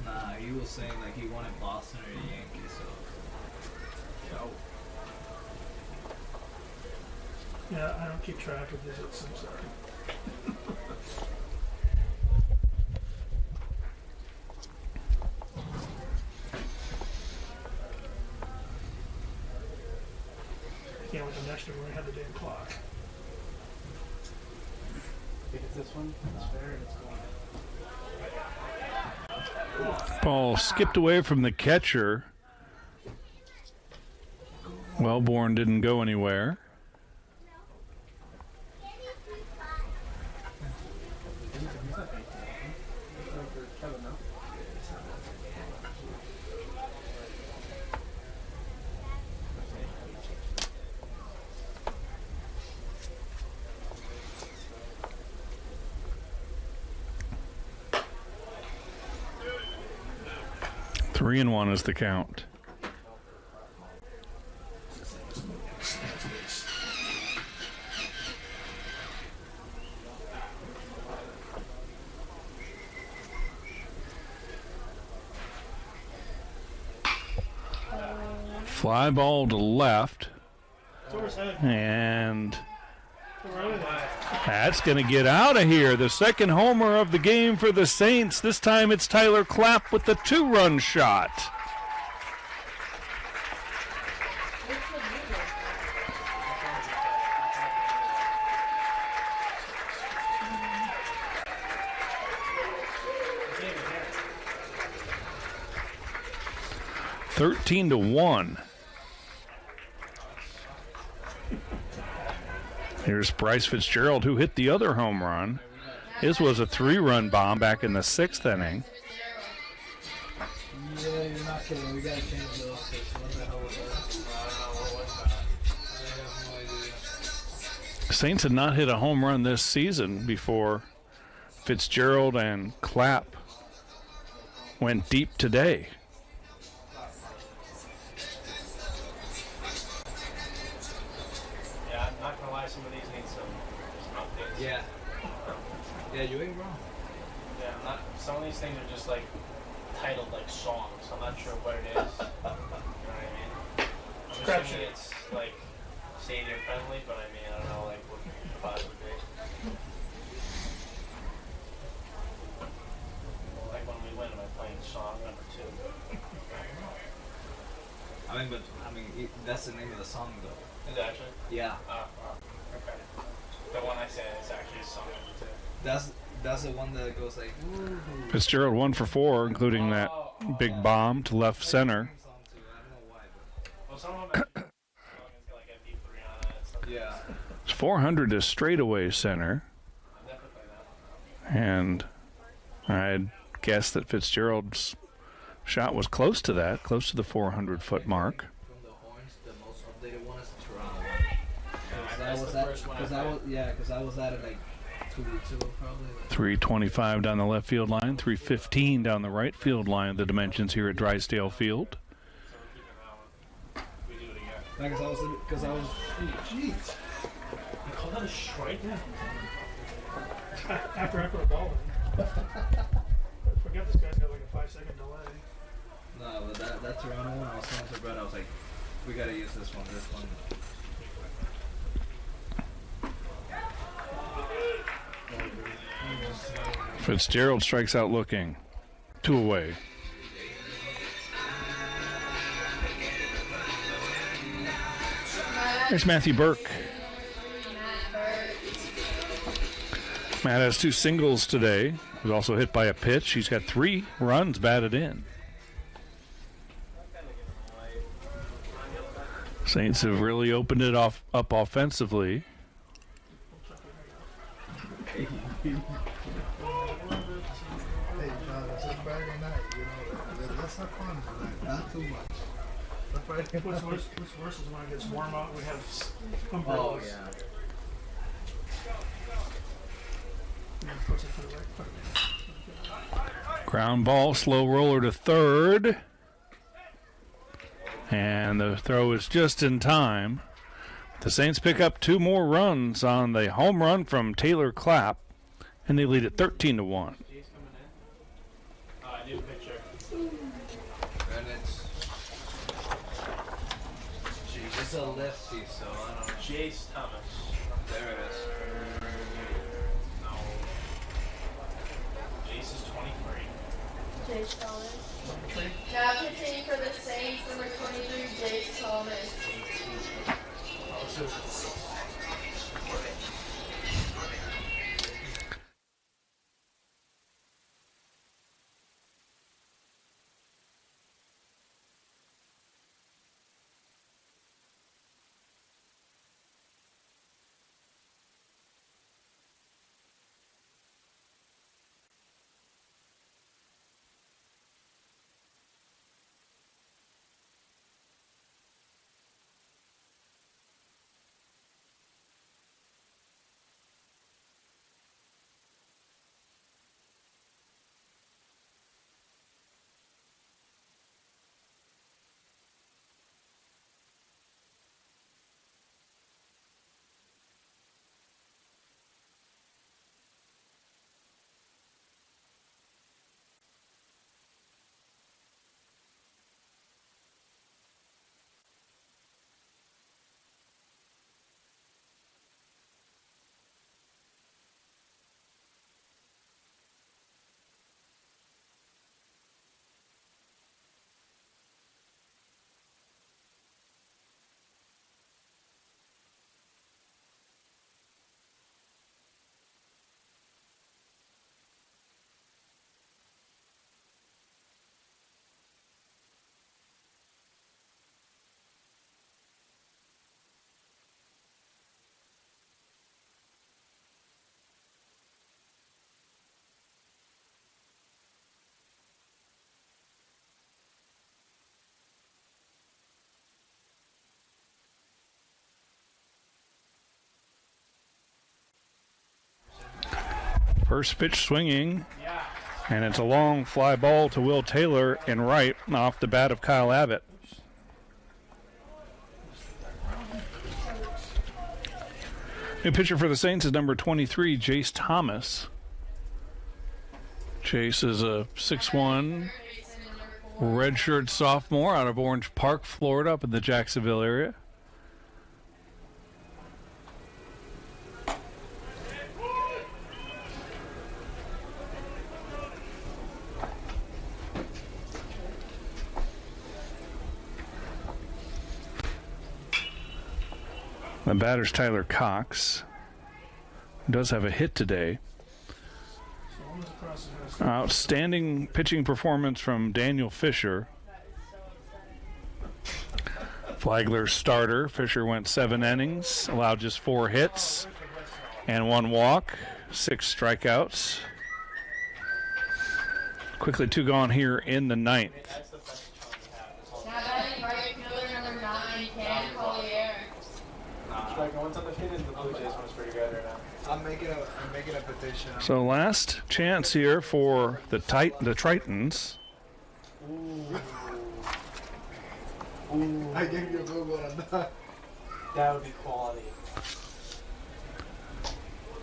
Nah, he was saying like he wanted Boston or the Yankees, so Yeah, I don't keep track of visits, I'm sorry. I can't wait till next year when we have the damn clock. I think it's this one. It's fair and it's going. Ball skipped away from the catcher. Wellborn didn't go anywhere. Kevin, no? 3-1 is the count. Fly ball to left. It's over his head. And Right in there. that's going to get out of here. The second homer of the game for the Saints. This time it's Tyler Clapp with the 2-run shot. It's 13-1. Here's Bryce Fitzgerald, who hit the other home run. His was a 3-run bomb back in the 6th inning. Yeah, you're not kidding. We gotta change those. What the hell was that? I have no idea. Saints had not hit a home run this season before Fitzgerald and Clapp went deep today. Yeah, I'm not gonna lie, some of these need some updates. Yeah. Yeah, you ain't wrong. Yeah, some of these things are just like titled like songs. I'm not sure what it is. You know what I mean? I'm Crap assuming shit. it's like stadium friendly, but I mean, I don't know like what the cause would be. Like when we win, am I playing song number 2? That's the name of the song, though. Is it actually? Yeah. Okay. The one I said is actually song number 2. That's the one that goes like. Woo-hoo. Fitzgerald 1 for 4, including that big bomb to left center. Song too. I don't know why, but Well, some of them actually it's got like MP3 on it and stuff. yeah. It's 400 to straightaway center. I'll definitely play that. And I'd guess that Fitzgerald's shot was close to that, close to the 400-foot mark. From the horns, the most updated one is the Toronto Yeah, that's the first one I played. because I was at it like 2 weeks ago, probably. 325 down the left field line, 315 down the right field line, the dimensions here at Drysdale Field. So we're keeping that one. We do it again. Because I was. Jeez. You call that a strike? After Eckerd ball. Forget this guy's got like a 5-second delay. No, but that Toronto one, I was telling to Brett, I was like, we gotta use this one. This one. Fitzgerald strikes out looking. 2 away. There's Matthew Burke. Matt has 2 singles today. He was also hit by a pitch. He's got 3 runs batted in. Saints have really opened it up offensively. Hey, John, it's a Friday night, you know. Let's have fun tonight, not too much. It's a Friday What's night. worse is when it gets warm out, we have Oh, umbrellas. yeah. And it puts it to the right foot. Ground ball, slow roller to third. And the throw is just in time. The Saints pick up 2 more runs on the home run from Taylor Clapp, and they lead it 13-1. Jay's coming in. New picture. And it's a lefty, so I don't know. Jace Thomas. There it is. No. Jace is 23. Jace Thomas. Now pitching for the Saints, number 23, Jace Thomas. First pitch swinging, and it's a long fly ball to Will Taylor in right off the bat of Kyle Abbott. New pitcher for the Saints is number 23, Jace Thomas. Jace is a 6'1", redshirt sophomore out of Orange Park, Florida, up in the Jacksonville area. The batter's Tyler Cox. He does have a hit today. Outstanding pitching performance from Daniel Fisher. Flagler starter. Fisher went 7 innings, allowed just 4 hits and 1 walk, 6 strikeouts. Quickly 2 gone here in the 9th. Now batting right fielder number 9, Cam Collier. Like the ones on the pin in the Blue Jays one's pretty good right now. I'm making a petition. So last chance here for the Tritons. I gave you a good one on that. That would be quality.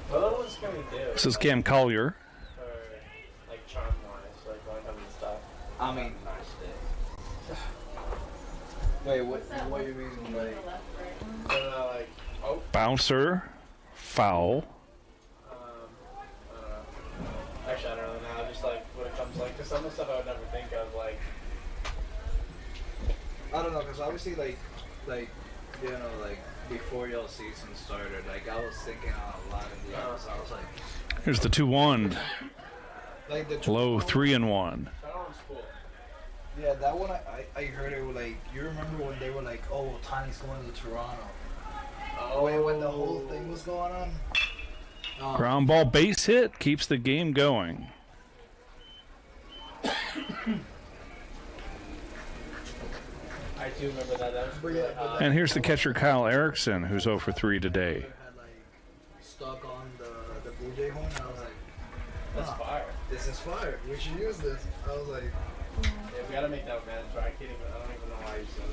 What other ones can we do? This is Cam Collier. For, like, charm wise, like, when it comes to stuff. I mean, wait, what do you mean, like? Like, oh, Bouncer, foul. I don't know. Actually, I don't really know. Just like when it comes like to some of the stuff I would never think of, like. I don't know, because obviously, like, you know, like, before y'all season started, like, I was thinking a lot of the others. I was like, Here's the 2-1. like the Low 3-1. That one's cool. Yeah, that one I heard it was like, you remember when they were like, oh, Tani's going to Toronto. Oh, When the whole thing was going on. Ground ball base hit keeps the game going. I do remember that. That was But really yeah, but hot. And here's the catcher Kyle Erickson, who's 0 for 3 today. Had like stuck on the Blue Jay horn. I was like, That's fire. this is fire. We should use this. I was like, Yeah, we gotta make that mandatory. I don't even know why I used it.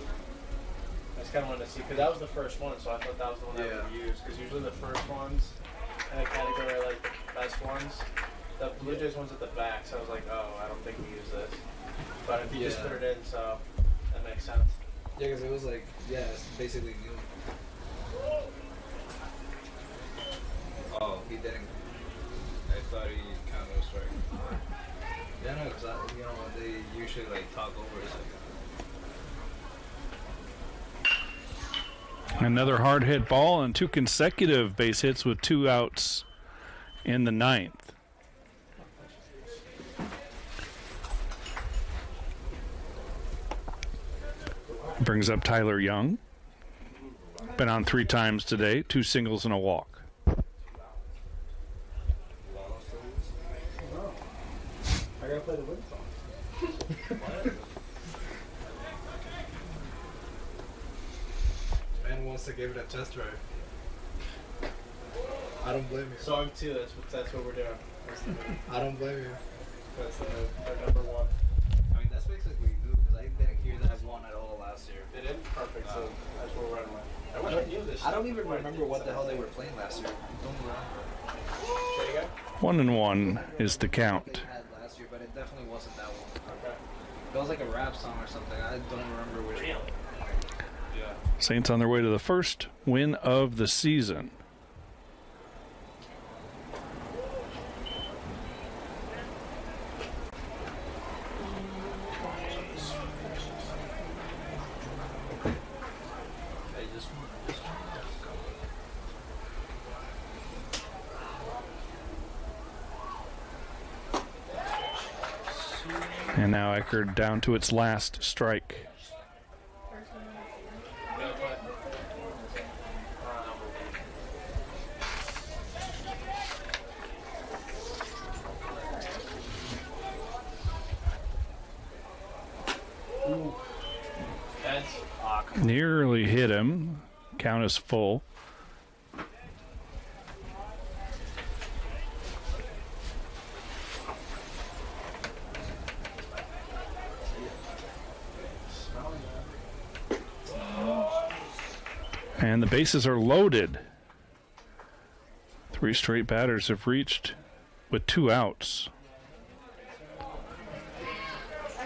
I just kind of wanted to see, because that was the first one, so I thought that was the one I would use. Because usually the first ones in a category are like the best ones. The Blue Jays one's at the back, so I was like, oh, I don't think we use this. But if you just put it in, so that makes sense. yeah, because it was like, yeah, it's basically new. Oh, he didn't. I thought he kind of was right. Yeah, no, because you know they usually like talk over it. Another hard hit ball and 2 consecutive base hits with 2 outs in the 9th. Brings up Tyler Young. Been on 3 times today, 2 singles and a walk. I gotta play the win song. Man wants to give it a test drive. I don't blame you. Song 2, that's what we're doing. That's the move. I don't blame you. That's the move. Our number 1. I mean, that's basically new because I didn't hear that one at all last year. It is perfect, so that's what we're running with. I wish I knew this. I don't even remember what the hell they were playing last year. I don't remember. There you 1-1 is the They count. had last year, but it definitely wasn't that one. go. Okay. It was like a rap song or something. I don't remember which one. Yeah. Saints on their way to the first win of the season. Hey, this one. And now Eckerd down to its last strike. First one of the season. You gotta play. Ooh. That's awkward. Nearly hit him. Count is full. And the bases are loaded. 3 straight batters have reached with 2 outs.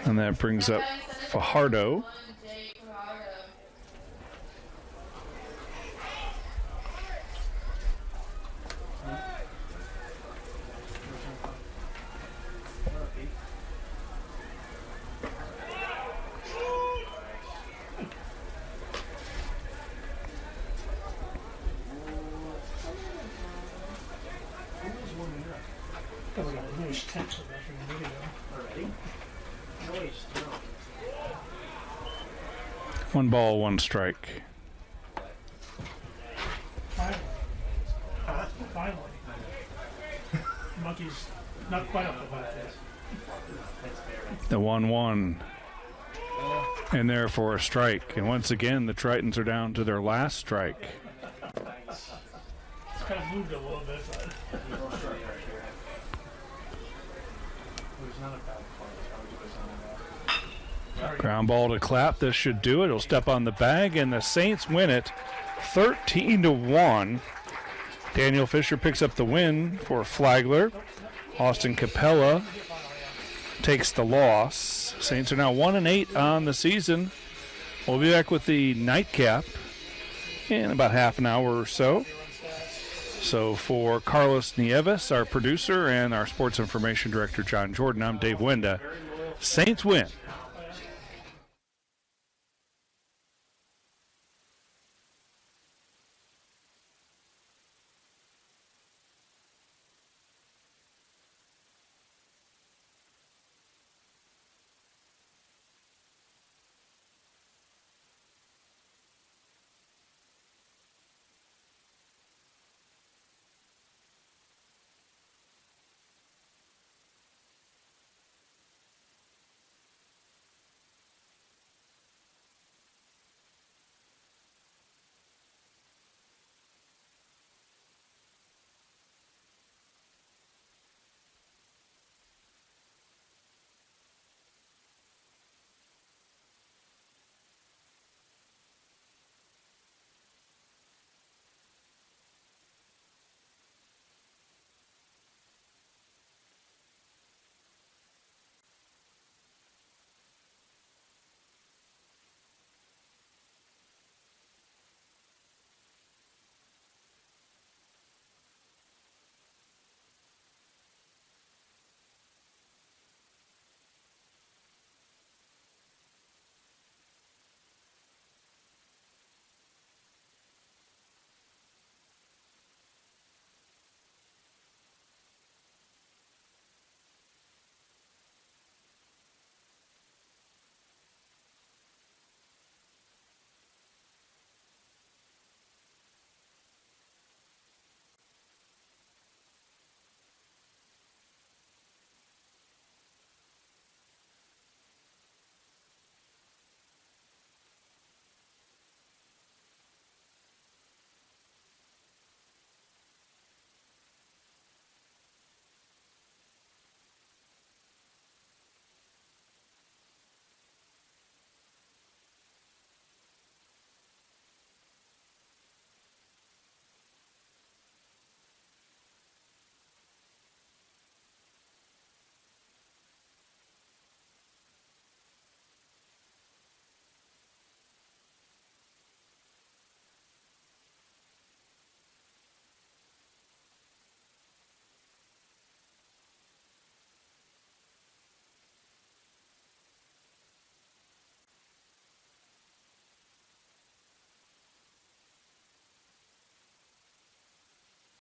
And that brings up Fajardo. Oh, we got a nice text of that from the video. Already? Noise, no. 1 ball, 1 strike. Finally. Finally. Monkey's not quite up the butt yet. The 1-1. And there for a strike. And once again, the Tritons are down to their last strike. It's kind of moved a little bit, but Ground ball to Clapp. This should do it. He'll step on the bag, and the Saints win it 13-1. Daniel Fisher picks up the win for Flagler. Austin Capella takes the loss. Saints are now 1-8 on the season. We'll be back with the nightcap in about half an hour or so. So for Carlos Nieves, our producer, and our sports information director, John Jordan, I'm Dave Wenda. Saints win